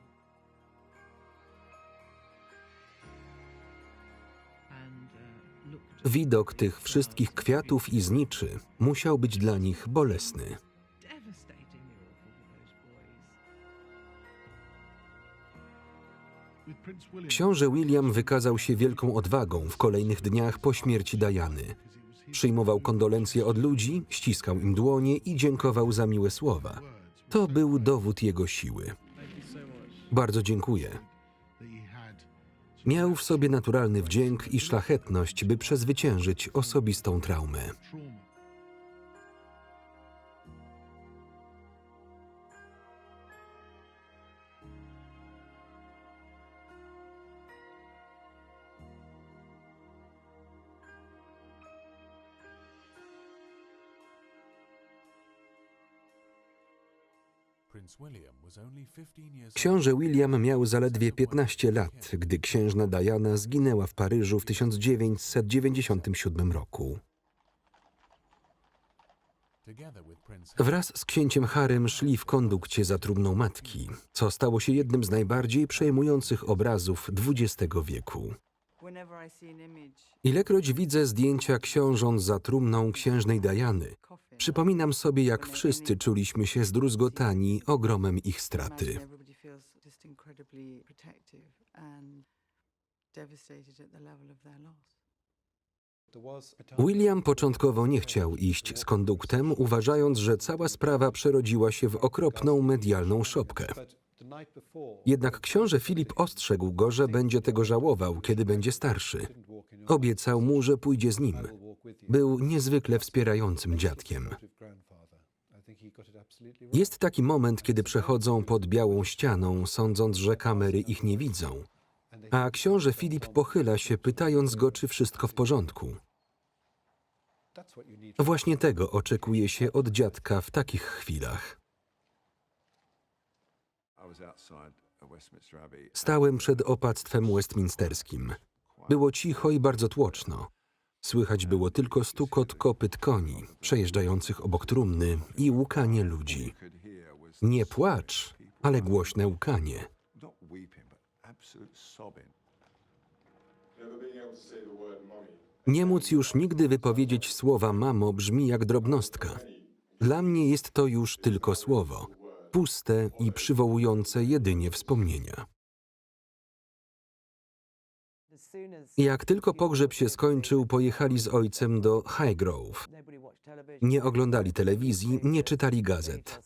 Widok tych wszystkich kwiatów i zniczy musiał być dla nich bolesny. Książę William wykazał się wielką odwagą w kolejnych dniach po śmierci Diany. Przyjmował kondolencje od ludzi, ściskał im dłonie i dziękował za miłe słowa. To był dowód jego siły. Bardzo dziękuję. Miał w sobie naturalny wdzięk i szlachetność, by przezwyciężyć osobistą traumę. Książę William miał zaledwie 15 lat, gdy księżna Diana zginęła w Paryżu w 1997 roku. Wraz z księciem Harrym szli w kondukcie za trumną matki, co stało się jednym z najbardziej przejmujących obrazów XX wieku. Ilekroć widzę zdjęcia książąt za trumną księżnej Diany, przypominam sobie, jak wszyscy czuliśmy się zdruzgotani ogromem ich straty. William początkowo nie chciał iść z konduktem, uważając, że cała sprawa przerodziła się w okropną medialną szopkę. Jednak książę Filip ostrzegł go, że będzie tego żałował, kiedy będzie starszy. Obiecał mu, że pójdzie z nim. Był niezwykle wspierającym dziadkiem. Jest taki moment, kiedy przechodzą pod białą ścianą, sądząc, że kamery ich nie widzą. A książę Filip pochyla się, pytając go, czy wszystko w porządku. Właśnie tego oczekuje się od dziadka w takich chwilach. Stałem przed opactwem westminsterskim. Było cicho i bardzo tłoczno. Słychać było tylko stukot kopyt koni, przejeżdżających obok trumny i łkanie ludzi. Nie płacz, ale głośne łkanie. Nie móc już nigdy wypowiedzieć słowa mamo brzmi jak drobnostka. Dla mnie jest to już tylko słowo, puste i przywołujące jedynie wspomnienia. Jak tylko pogrzeb się skończył, pojechali z ojcem do Highgrove. Nie oglądali telewizji, nie czytali gazet.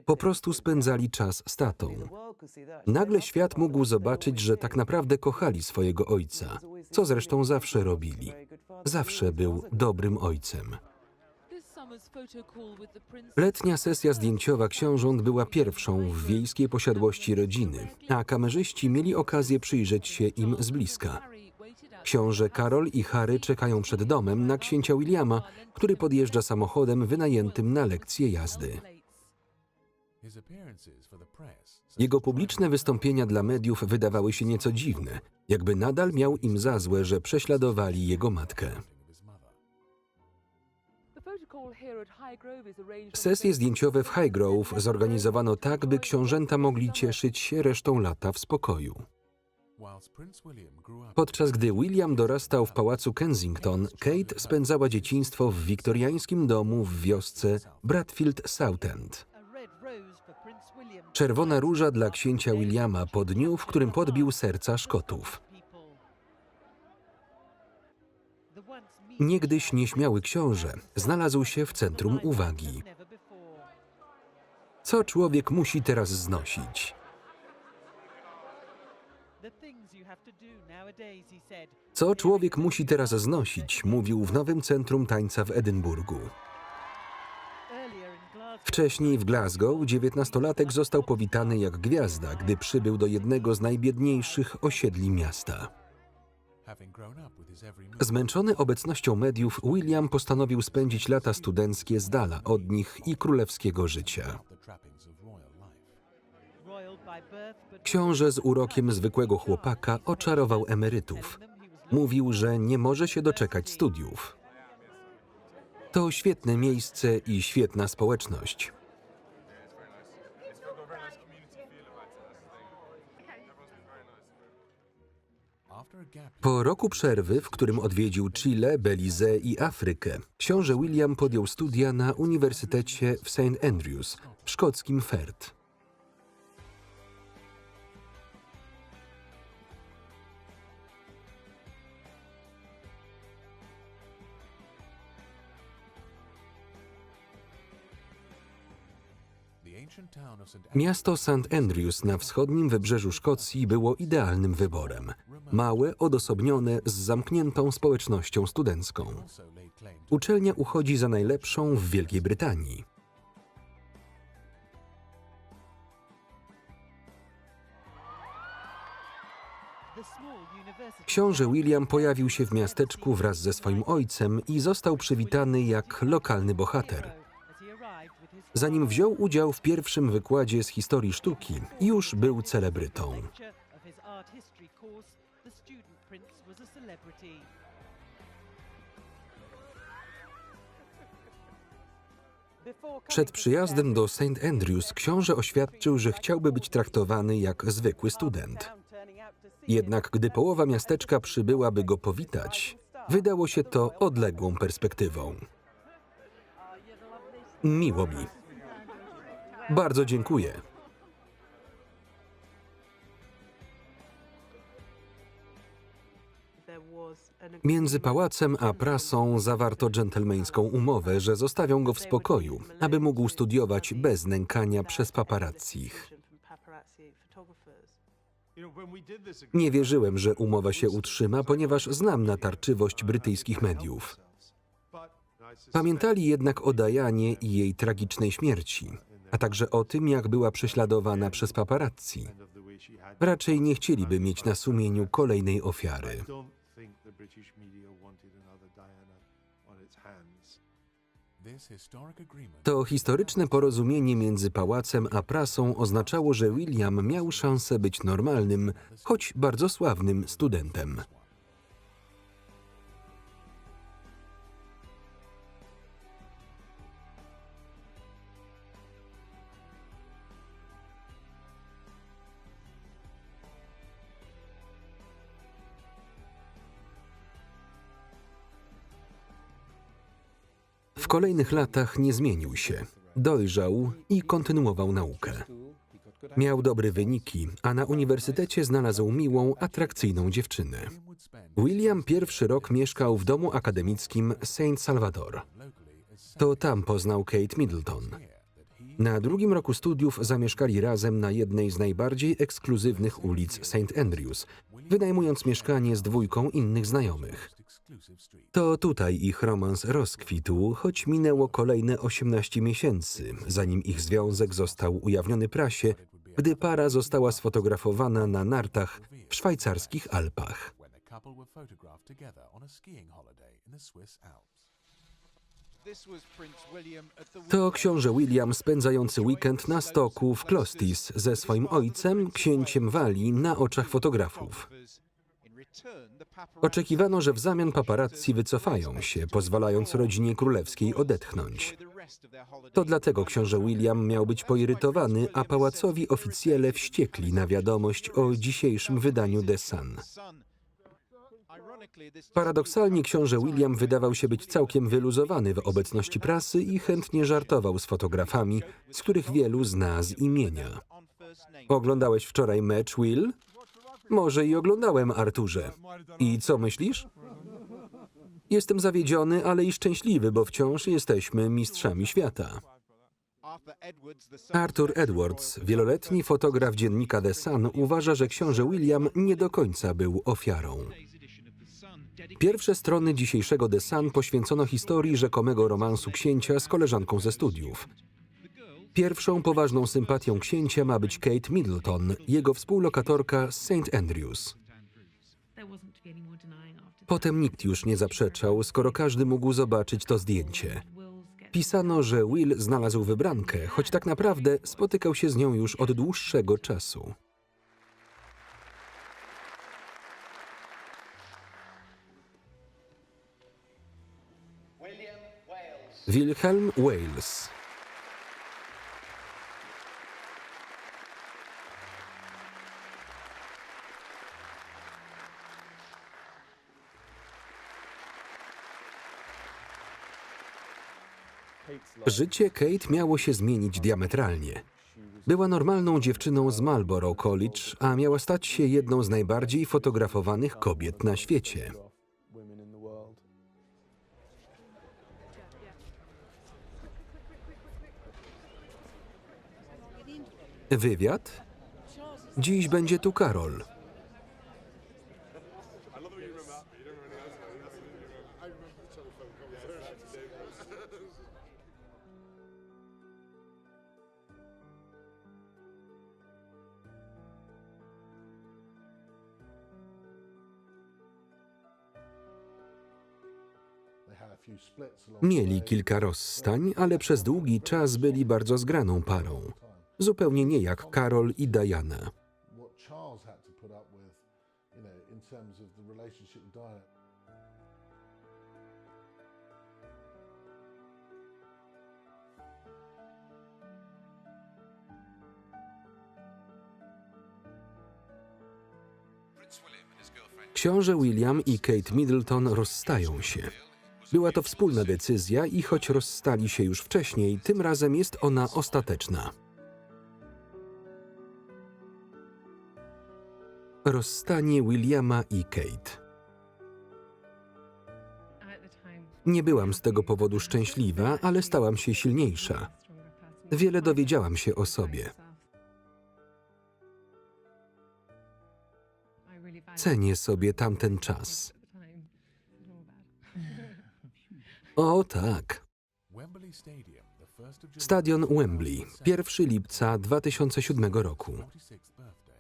Po prostu spędzali czas z tatą. Nagle świat mógł zobaczyć, że tak naprawdę kochali swojego ojca, co zresztą zawsze robili. Zawsze był dobrym ojcem. Letnia sesja zdjęciowa książąt była pierwszą w wiejskiej posiadłości rodziny, a kamerzyści mieli okazję przyjrzeć się im z bliska. Książę Karol i Harry czekają przed domem na księcia Williama, który podjeżdża samochodem wynajętym na lekcję jazdy. Jego publiczne wystąpienia dla mediów wydawały się nieco dziwne, jakby nadal miał im za złe, że prześladowali jego matkę. Sesje zdjęciowe w Highgrove zorganizowano tak, by książęta mogli cieszyć się resztą lata w spokoju. Podczas gdy William dorastał w pałacu Kensington, Kate spędzała dzieciństwo w wiktoriańskim domu w wiosce Bradfield Southend. Czerwona róża dla księcia Williama po dniu, w którym podbił serca Szkotów. Niegdyś nieśmiały książę znalazł się w centrum uwagi. Co człowiek musi teraz znosić? Co człowiek musi teraz znosić, mówił w nowym centrum tańca w Edynburgu. Wcześniej w Glasgow 19-latek został powitany jak gwiazda, gdy przybył do jednego z najbiedniejszych osiedli miasta. Zmęczony obecnością mediów, William postanowił spędzić lata studenckie z dala od nich i królewskiego życia. Książę z urokiem zwykłego chłopaka oczarował emerytów. Mówił, że nie może się doczekać studiów. To świetne miejsce i świetna społeczność. Po roku przerwy, w którym odwiedził Chile, Belizę i Afrykę, książę William podjął studia na Uniwersytecie w St. Andrews w szkockim Firth. Miasto St. Andrews na wschodnim wybrzeżu Szkocji było idealnym wyborem. Małe, odosobnione, z zamkniętą społecznością studencką. Uczelnia uchodzi za najlepszą w Wielkiej Brytanii. Książę William pojawił się w miasteczku wraz ze swoim ojcem i został przywitany jak lokalny bohater. Zanim wziął udział w pierwszym wykładzie z historii sztuki, już był celebrytą. Przed przyjazdem do St. Andrews książę oświadczył, że chciałby być traktowany jak zwykły student. Jednak gdy połowa miasteczka przybyła, by go powitać, wydało się to odległą perspektywą. Miło mi. Bardzo dziękuję. Między pałacem a prasą zawarto dżentelmeńską umowę, że zostawią go w spokoju, aby mógł studiować bez nękania przez paparazzich. Nie wierzyłem, że umowa się utrzyma, ponieważ znam natarczywość brytyjskich mediów. Pamiętali jednak o Dianie i jej tragicznej śmierci, a także o tym, jak była prześladowana przez paparazzi. Raczej nie chcieliby mieć na sumieniu kolejnej ofiary. To historyczne porozumienie między pałacem a prasą oznaczało, że William miał szansę być normalnym, choć bardzo sławnym studentem. W kolejnych latach nie zmienił się. Dojrzał i kontynuował naukę. Miał dobre wyniki, a na uniwersytecie znalazł miłą, atrakcyjną dziewczynę. William pierwszy rok mieszkał w domu akademickim St. Salvador. To tam poznał Kate Middleton. Na drugim roku studiów zamieszkali razem na jednej z najbardziej ekskluzywnych ulic St. Andrews, wynajmując mieszkanie z dwójką innych znajomych. To tutaj ich romans rozkwitł, choć minęło kolejne 18 miesięcy, zanim ich związek został ujawniony prasie, gdy para została sfotografowana na nartach w szwajcarskich Alpach. To książę William spędzający weekend na stoku w Clostis ze swoim ojcem, księciem Walii, na oczach fotografów. Oczekiwano, że w zamian paparazzi wycofają się, pozwalając rodzinie królewskiej odetchnąć. To dlatego książę William miał być poirytowany, a pałacowi oficjele wściekli na wiadomość o dzisiejszym wydaniu The Sun. Paradoksalnie książę William wydawał się być całkiem wyluzowany w obecności prasy i chętnie żartował z fotografami, z których wielu zna z imienia. Oglądałeś wczoraj mecz, Will? Może i oglądałem, Arturze. I co myślisz? Jestem zawiedziony, ale i szczęśliwy, bo wciąż jesteśmy mistrzami świata. Arthur Edwards, wieloletni fotograf dziennika The Sun, uważa, że książę William nie do końca był ofiarą. Pierwsze strony dzisiejszego The Sun poświęcono historii rzekomego romansu księcia z koleżanką ze studiów. Pierwszą poważną sympatią księcia ma być Kate Middleton, jego współlokatorka z St. Andrews. Potem nikt już nie zaprzeczał, skoro każdy mógł zobaczyć to zdjęcie. Pisano, że Will znalazł wybrankę, choć tak naprawdę spotykał się z nią już od dłuższego czasu. Wilhelm Wales. Życie Kate miało się zmienić diametralnie. Była normalną dziewczyną z Marlborough College, a miała stać się jedną z najbardziej fotografowanych kobiet na świecie. Wywiad? Dziś będzie tu Karol. Mieli kilka rozstań, ale przez długi czas byli bardzo zgraną parą. Zupełnie nie jak Karol i Diana. Książę William i Kate Middleton rozstają się. Była to wspólna decyzja i choć rozstali się już wcześniej, tym razem jest ona ostateczna. Rozstanie Williama i Kate. Nie byłam z tego powodu szczęśliwa, ale stałam się silniejsza. Wiele dowiedziałam się o sobie. Cenię sobie tamten czas. O tak. Stadion Wembley, 1 lipca 2007 roku.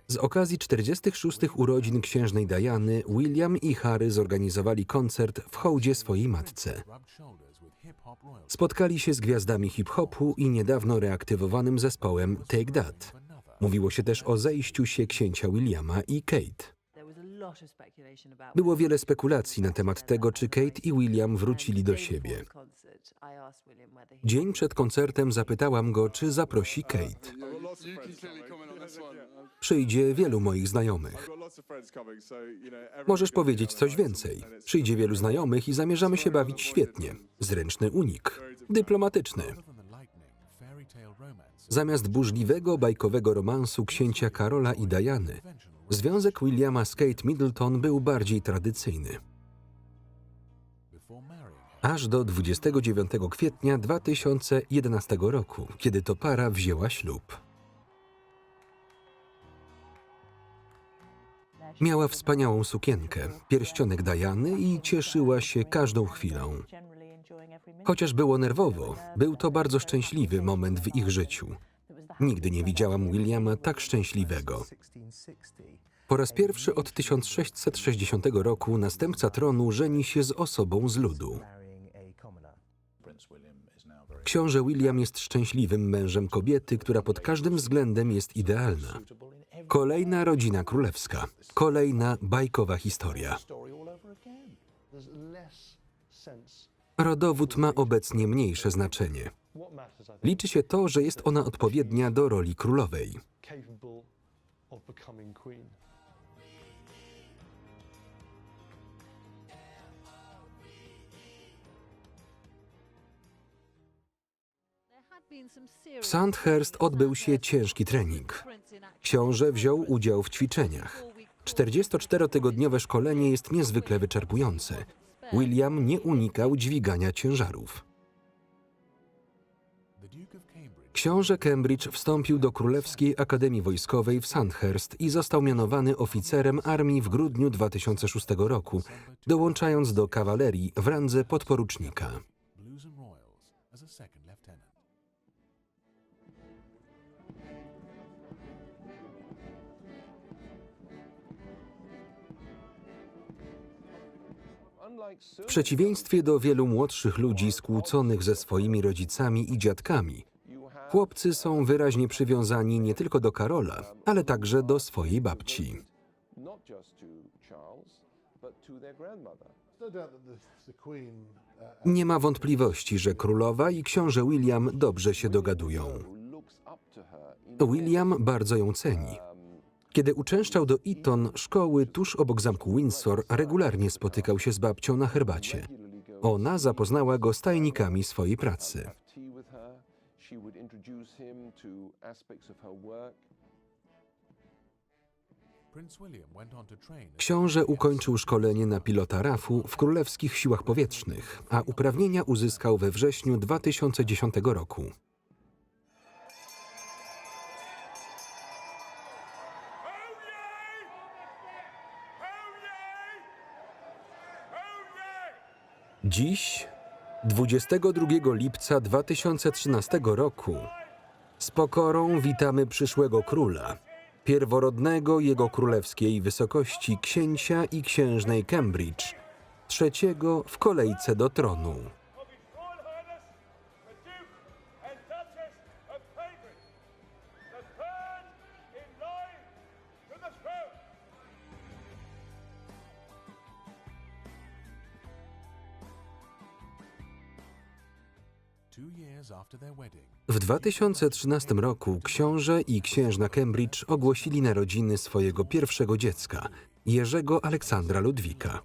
Z okazji 46. urodzin księżnej Diany, William i Harry zorganizowali koncert w hołdzie swojej matce. Spotkali się z gwiazdami hip-hopu i niedawno reaktywowanym zespołem Take That. Mówiło się też o zejściu się księcia Williama i Kate. Było wiele spekulacji na temat tego, czy Kate i William wrócili do siebie. Dzień przed koncertem zapytałam go, czy zaprosi Kate. Przyjdzie wielu moich znajomych. Możesz powiedzieć coś więcej. Przyjdzie wielu znajomych i zamierzamy się bawić świetnie. Zręczny unik. Dyplomatyczny. Zamiast burzliwego, bajkowego romansu księcia Karola i Diany, związek Williama z Kate Middleton był bardziej tradycyjny. Aż do 29 kwietnia 2011 roku, kiedy to para wzięła ślub. Miała wspaniałą sukienkę, pierścionek Diany i cieszyła się każdą chwilą. Chociaż było nerwowo, był to bardzo szczęśliwy moment w ich życiu. Nigdy nie widziałam Williama tak szczęśliwego. Po raz pierwszy od 1660 roku następca tronu żeni się z osobą z ludu. Książę William jest szczęśliwym mężem kobiety, która pod każdym względem jest idealna. Kolejna rodzina królewska. Kolejna bajkowa historia. Rodowód ma obecnie mniejsze znaczenie. Liczy się to, że jest ona odpowiednia do roli królowej. W Sandhurst odbył się ciężki trening. Książę wziął udział w ćwiczeniach. 44-tygodniowe szkolenie jest niezwykle wyczerpujące. William nie unikał dźwigania ciężarów. Książę Cambridge wstąpił do Królewskiej Akademii Wojskowej w Sandhurst i został mianowany oficerem armii w grudniu 2006 roku, dołączając do kawalerii w randze podporucznika. W przeciwieństwie do wielu młodszych ludzi skłóconych ze swoimi rodzicami i dziadkami, chłopcy są wyraźnie przywiązani nie tylko do Karola, ale także do swojej babci. Nie ma wątpliwości, że królowa i książę William dobrze się dogadują. William bardzo ją ceni. Kiedy uczęszczał do Eton szkoły tuż obok zamku Windsor, regularnie spotykał się z babcią na herbacie. Ona zapoznała go z tajnikami swojej pracy. Książę ukończył szkolenie na pilota RAF-u w Królewskich Siłach Powietrznych, a uprawnienia uzyskał we wrześniu 2010 roku. Dziś, 22 lipca 2013 roku, z pokorą witamy przyszłego króla, pierworodnego jego królewskiej wysokości księcia i księżnej Cambridge, trzeciego w kolejce do tronu.
2 years after their wedding.
W 2013 roku książę i księżna Cambridge ogłosili narodziny swojego pierwszego dziecka, Jerzego Aleksandra Ludwika.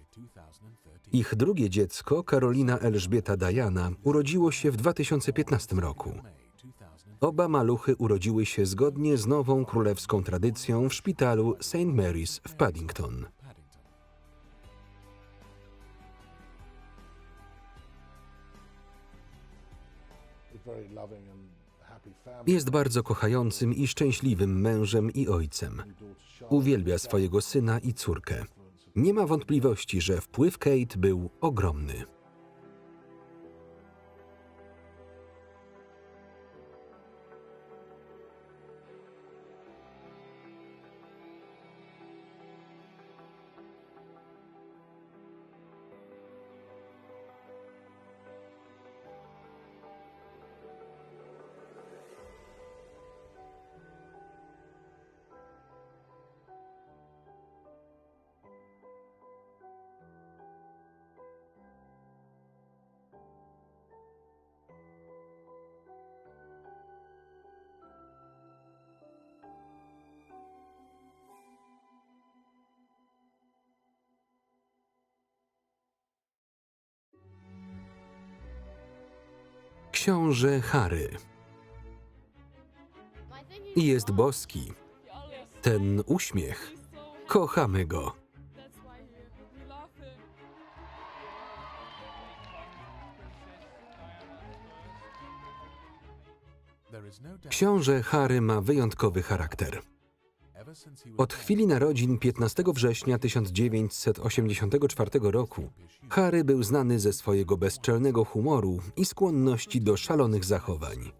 Ich drugie dziecko, Karolina Elżbieta Diana, urodziło się w 2015 roku. Oba maluchy urodziły się zgodnie z nową królewską tradycją w szpitalu St. Mary's w Paddington. Jest bardzo kochającym i szczęśliwym mężem i ojcem. Uwielbia swojego syna i córkę. Nie ma wątpliwości, że wpływ Kate był ogromny. Książę Harry. Jest boski. Ten uśmiech. Kochamy go. Książę Harry ma wyjątkowy charakter. Od chwili narodzin 15 września 1984 roku Harry był znany ze swojego bezczelnego humoru i skłonności do szalonych zachowań.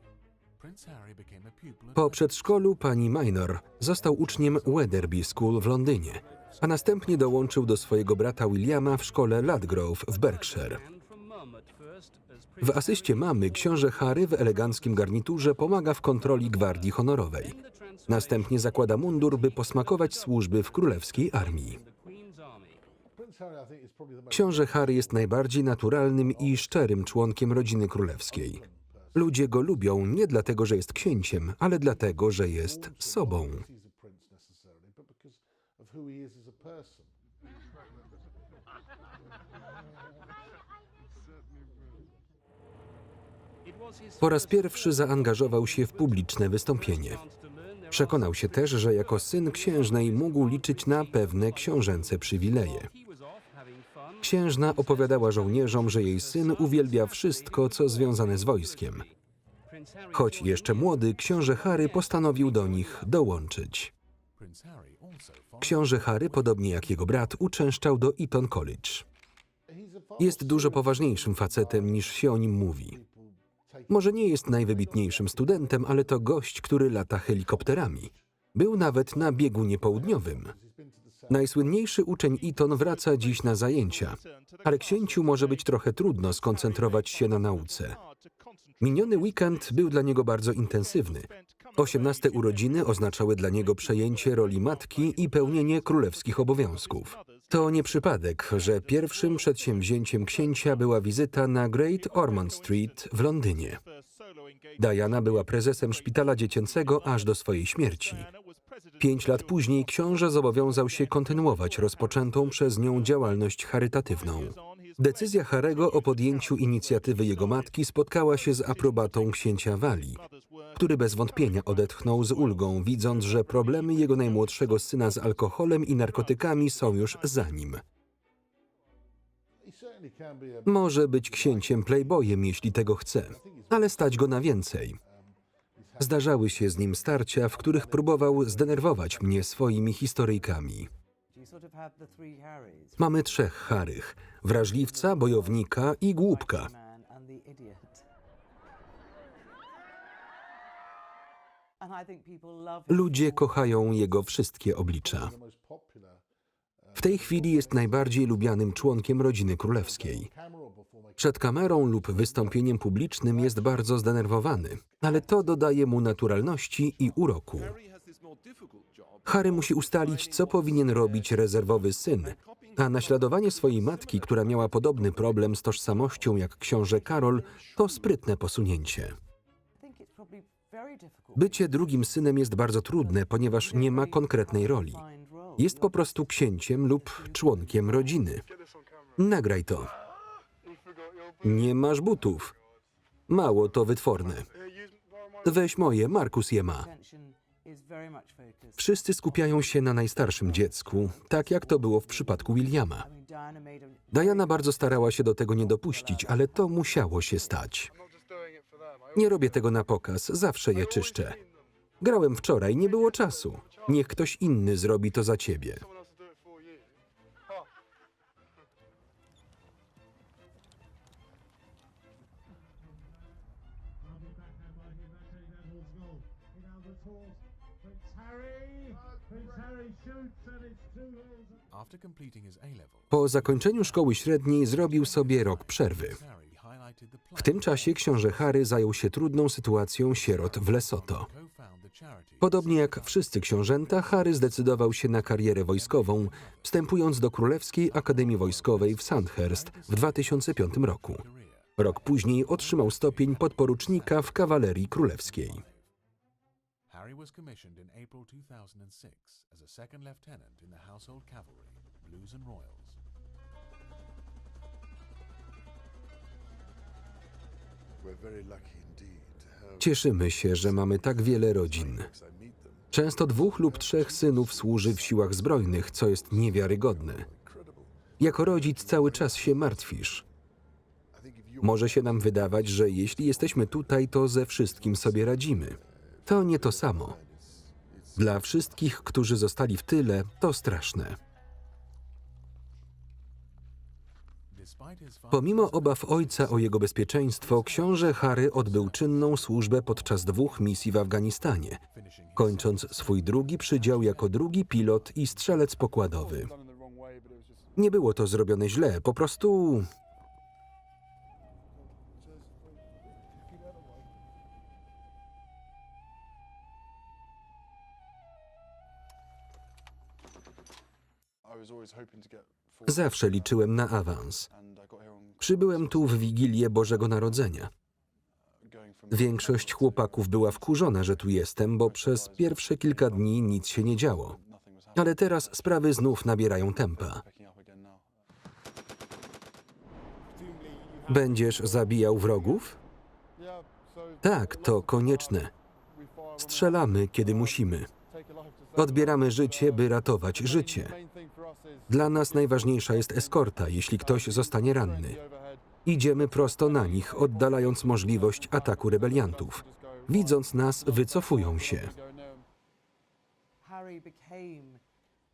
Po przedszkolu pani Minor został uczniem Wetherby School w Londynie, a następnie dołączył do swojego brata Williama w szkole Ladgrove w Berkshire. W asyście mamy książę Harry w eleganckim garniturze pomaga w kontroli gwardii honorowej. Następnie zakłada mundur, by posmakować służby w królewskiej armii. Książę Harry jest najbardziej naturalnym i szczerym członkiem rodziny królewskiej. Ludzie go lubią nie dlatego, że jest księciem, ale dlatego, że jest sobą. Po raz pierwszy zaangażował się w publiczne wystąpienie. Przekonał się też, że jako syn księżnej mógł liczyć na pewne książęce przywileje. Księżna opowiadała żołnierzom, że jej syn uwielbia wszystko, co związane z wojskiem. Choć jeszcze młody, książę Harry postanowił do nich dołączyć. Książę Harry, podobnie jak jego brat, uczęszczał do Eton College. Jest dużo poważniejszym facetem, niż się o nim mówi. Może nie jest najwybitniejszym studentem, ale to gość, który lata helikopterami. Był nawet na biegunie południowym. Najsłynniejszy uczeń Eton wraca dziś na zajęcia, ale księciu może być trochę trudno skoncentrować się na nauce. Miniony weekend był dla niego bardzo intensywny. 18 urodziny oznaczały dla niego przejęcie roli matki i pełnienie królewskich obowiązków. To nie przypadek, że pierwszym przedsięwzięciem księcia była wizyta na Great Ormond Street w Londynie. Diana była prezesem szpitala dziecięcego aż do swojej śmierci. 5 lat później książę zobowiązał się kontynuować rozpoczętą przez nią działalność charytatywną. Decyzja Harego o podjęciu inicjatywy jego matki spotkała się z aprobatą księcia Walii, który bez wątpienia odetchnął z ulgą, widząc, że problemy jego najmłodszego syna z alkoholem i narkotykami są już za nim. Może być księciem playboyem, jeśli tego chce, ale stać go na więcej. Zdarzały się z nim starcia, w których próbował zdenerwować mnie swoimi historyjkami. Mamy 3 Harrych: wrażliwca, bojownika i głupka. Ludzie kochają jego wszystkie oblicza. W tej chwili jest najbardziej lubianym członkiem rodziny królewskiej. Przed kamerą lub wystąpieniem publicznym jest bardzo zdenerwowany, ale to dodaje mu naturalności i uroku. Harry musi ustalić, co powinien robić rezerwowy syn, a naśladowanie swojej matki, która miała podobny problem z tożsamością jak książę Karol, to sprytne posunięcie. Bycie drugim synem jest bardzo trudne, ponieważ nie ma konkretnej roli. Jest po prostu księciem lub członkiem rodziny. Nagraj to. Nie masz butów. Mało to wytworne. Weź moje, Markus je ma. Wszyscy skupiają się na najstarszym dziecku, tak jak to było w przypadku Williama. Diana bardzo starała się do tego nie dopuścić, ale to musiało się stać. Nie robię tego na pokaz, zawsze je czyszczę. Grałem wczoraj, nie było czasu. Niech ktoś inny zrobi to za ciebie.
After completing his A-level,
Po zakończeniu szkoły średniej zrobił sobie rok przerwy.
Harry highlighted the
W tym czasie książę Harry zajął się trudną sytuacją sierot w Lesotho.
co-found the charity
Podobnie jak wszyscy książęta, Harry zdecydował się na karierę wojskową, wstępując do Królewskiej Akademii Wojskowej w Sandhurst w 2005 roku.
career.
Rok później otrzymał stopień podporucznika w kawalerii królewskiej.
Harry was commissioned in April 2006 as a second lieutenant in the Household Cavalry, Blues and Royals.
Cieszymy się, że mamy tak wiele rodzin. Często 2 lub 3 synów służy w siłach zbrojnych, co jest niewiarygodne. Jako rodzic cały czas się martwisz. Może się nam wydawać, że jeśli jesteśmy tutaj, to ze wszystkim sobie radzimy. To nie to samo. Dla wszystkich, którzy zostali w tyle, to straszne.
Despite his father's
Pomimo obaw ojca o jego bezpieczeństwo, książę Harry odbył czynną służbę podczas 2 misji w Afganistanie, kończąc swój drugi przydział jako drugi pilot i strzelec pokładowy. Nie było to zrobione źle, po prostu... Zawsze liczyłem na awans. Przybyłem tu w Wigilię Bożego Narodzenia. Większość chłopaków była wkurzona, że tu jestem, bo przez pierwsze kilka dni nic się nie działo. Ale teraz sprawy znów nabierają tempa. Będziesz zabijał wrogów? Tak, to konieczne. Strzelamy, kiedy musimy. Odbieramy życie, by ratować życie. Dla nas najważniejsza jest eskorta, jeśli ktoś zostanie ranny. Idziemy prosto na nich, oddalając możliwość ataku rebeliantów. Widząc nas, wycofują się.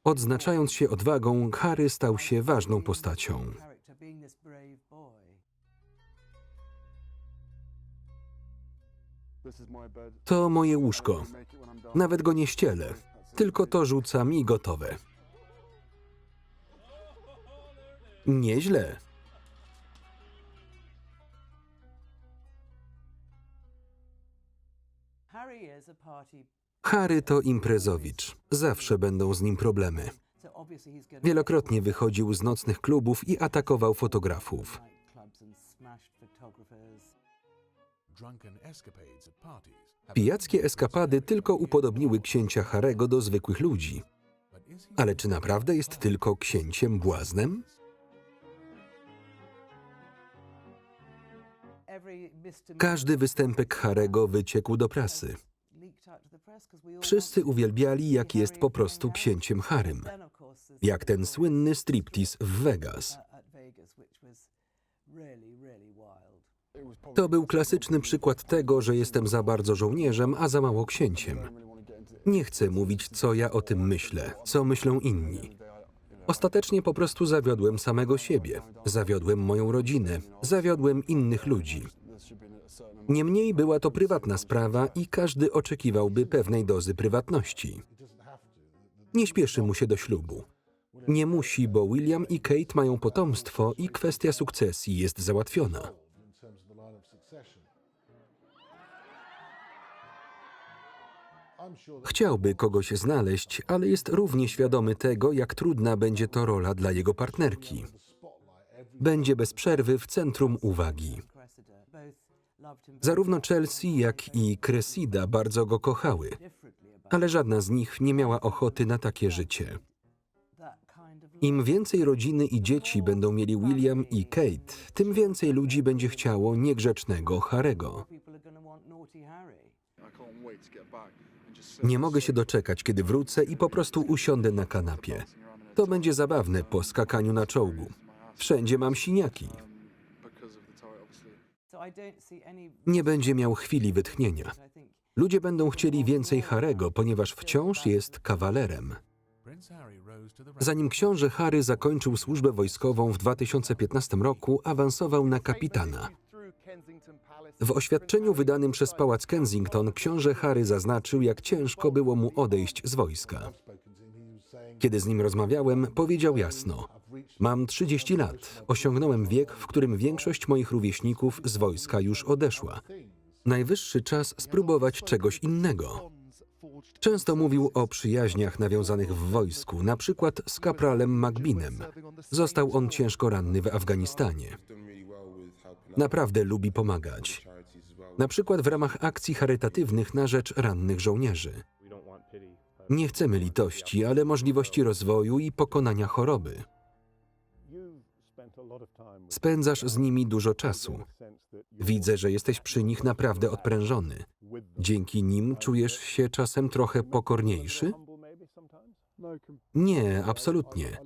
Odznaczając się odwagą, Harry stał się ważną postacią. To moje łóżko. Nawet go nie ścielę, tylko to rzucam i gotowe. Nieźle. Harry to imprezowicz. Zawsze będą z nim problemy. Wielokrotnie wychodził z nocnych klubów i atakował fotografów.
Drunken escapades at parties have
Pijackie eskapady tylko upodobniły księcia Harego do zwykłych ludzi.
but is he
Ale czy naprawdę jest tylko księciem błaznem? Każdy występek Harego wyciekł do prasy. Wszyscy uwielbiali, jak jest po prostu księciem Harrym. Jak ten słynny striptease w Vegas. To był klasyczny przykład tego, że jestem za bardzo żołnierzem, a za mało księciem. Nie chcę mówić, co ja o tym myślę, co myślą inni. Ostatecznie po prostu zawiodłem samego siebie, zawiodłem moją rodzinę, zawiodłem innych ludzi. Niemniej była to prywatna sprawa i każdy oczekiwałby pewnej dozy prywatności. Nie śpieszy mu się do ślubu. Nie musi, bo William i Kate mają potomstwo i kwestia sukcesji jest załatwiona. Chciałby kogoś znaleźć, ale jest równie świadomy tego, jak trudna będzie to rola dla jego partnerki. Będzie bez przerwy w centrum uwagi. Zarówno Chelsea, jak i Cressida bardzo go kochały, ale żadna z nich nie miała ochoty na takie życie. Im więcej rodziny i dzieci będą mieli William i Kate, tym więcej ludzi będzie chciało niegrzecznego Harego. Nie mogę się doczekać, kiedy wrócę i po prostu usiądę na kanapie. To będzie zabawne po skakaniu na czołgu. Wszędzie mam siniaki. Nie będzie miał chwili wytchnienia. Ludzie będą chcieli więcej Harego, ponieważ wciąż jest kawalerem.
Prince Harry rose to the rank
Zanim książę Harry zakończył służbę wojskową w 2015 roku, awansował na kapitana. W oświadczeniu wydanym przez Pałac Kensington książę Harry zaznaczył, jak ciężko było mu odejść z wojska. Kiedy z nim rozmawiałem, powiedział jasno: mam 30 lat, osiągnąłem wiek, w którym większość moich rówieśników z wojska już odeszła. Najwyższy czas spróbować czegoś innego. Często mówił o przyjaźniach nawiązanych w wojsku, na przykład z kapralem Macbeanem. Został on ciężko ranny w Afganistanie. Naprawdę lubi pomagać. Na przykład w ramach akcji charytatywnych na rzecz rannych żołnierzy. Nie chcemy litości, ale możliwości rozwoju i pokonania choroby. Spędzasz z nimi dużo czasu. Widzę, że jesteś przy nich naprawdę odprężony. Dzięki nim czujesz się czasem trochę pokorniejszy? Nie, absolutnie.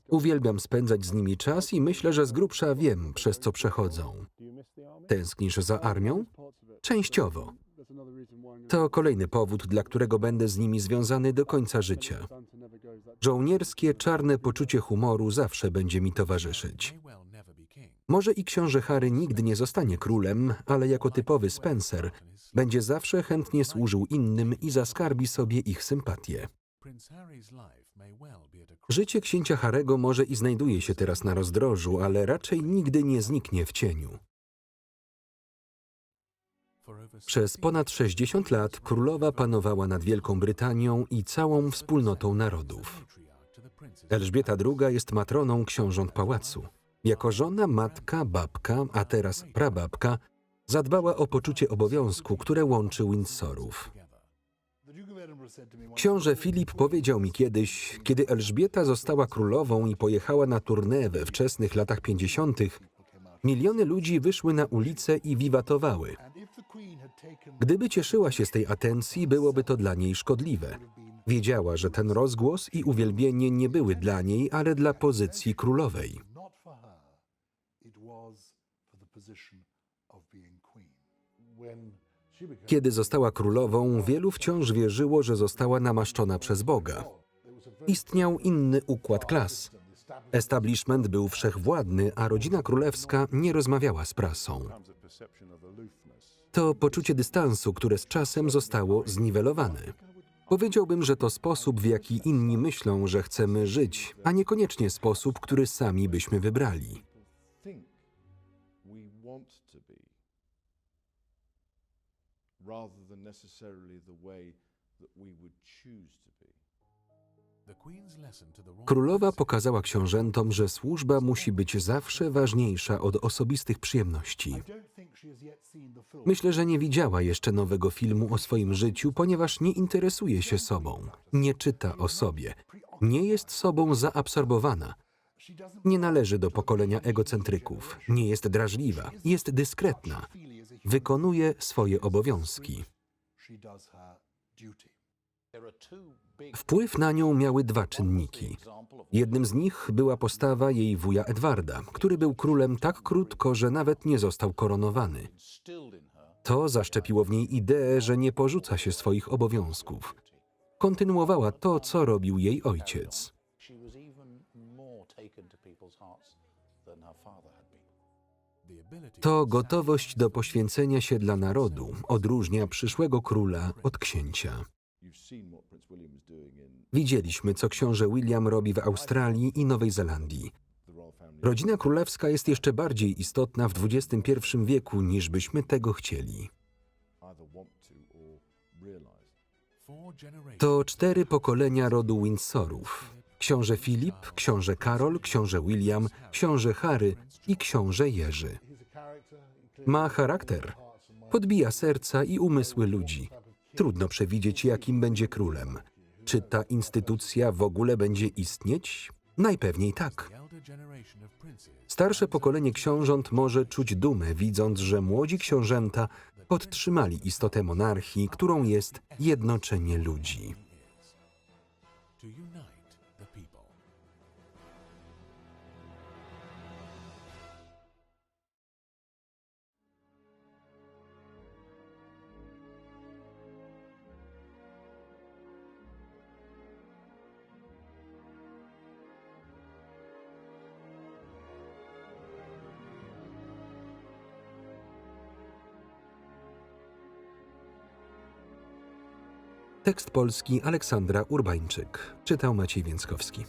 Uwielbiam spędzać z nimi czas i myślę, że z grubsza wiem, przez co przechodzą. Tęsknisz za armią? Częściowo. To kolejny powód, dla którego będę z nimi związany do końca życia. Żołnierskie, czarne poczucie humoru zawsze będzie mi towarzyszyć.
may well never be king.
Może i książę Harry nigdy nie zostanie królem, ale jako typowy Spencer będzie zawsze chętnie służył innym i zaskarbi sobie ich sympatię.
Prince Harry's life may well be at a
Życie księcia Harego może i znajduje się teraz na rozdrożu, ale raczej nigdy nie zniknie w cieniu.
for over
Przez ponad 60 lat królowa panowała nad Wielką Brytanią i całą wspólnotą narodów.
matriarch to the prince's
Elżbieta II jest matroną książąt pałacu. Jako żona, matka, babka, a teraz prababka, zadbała o poczucie obowiązku, które łączy Windsorów. Książę Filip powiedział mi kiedyś, kiedy Elżbieta została królową i pojechała na tournée we wczesnych latach 50., miliony ludzi wyszły na ulice i wiwatowały. Gdyby cieszyła się z tej atencji, byłoby to dla niej szkodliwe. Wiedziała, że ten rozgłos i uwielbienie nie były dla niej, ale dla pozycji królowej.
Not for her, it was for the position of being queen. When she became
Kiedy została królową, wielu wciąż wierzyło, że została namaszczona przez Boga. Istniał inny układ klas. Establishment był wszechwładny, a rodzina królewska nie rozmawiała z prasą. To poczucie dystansu, które z czasem zostało zniwelowane. Powiedziałbym, że to sposób, w jaki inni myślą, że chcemy żyć, a niekoniecznie sposób, który sami byśmy wybrali.
think we want to be, rather than necessarily the way that we would choose to be.
The Queen's lesson to the royal
Królowa pokazała książętom, że służba musi być zawsze ważniejsza od osobistych przyjemności. Myślę, że nie widziała jeszcze nowego filmu o swoim życiu, ponieważ nie interesuje się sobą, nie czyta o sobie, nie jest sobą zaabsorbowana. Nie należy do pokolenia egocentryków, nie jest drażliwa, jest dyskretna, wykonuje swoje obowiązki. Wpływ na nią miały dwa czynniki. Jednym z nich była postawa jej wuja Edwarda, który był królem tak krótko, że nawet nie został koronowany. To zaszczepiło w niej ideę, że nie porzuca się swoich obowiązków. Kontynuowała to, co robił jej ojciec. To gotowość do poświęcenia się dla narodu odróżnia przyszłego króla od księcia. Widzieliśmy, co książę William robi w Australii i Nowej Zelandii. Rodzina królewska jest jeszcze bardziej istotna w XXI wieku, niż byśmy tego chcieli. To 4 pokolenia rodu Windsorów. Książę Filip, książę Karol, książę William, książę Harry i książę Jerzy. Ma charakter. Podbija serca i umysły ludzi. Trudno przewidzieć, jakim będzie królem. Czy ta instytucja w ogóle będzie istnieć? Najpewniej tak. Starsze pokolenie książąt może czuć dumę, widząc, że młodzi książęta podtrzymali istotę monarchii, którą jest jednoczenie ludzi.
to unite the people.
Tekst polski Aleksandra Urbańczyk. Czytał Maciej Więckowski.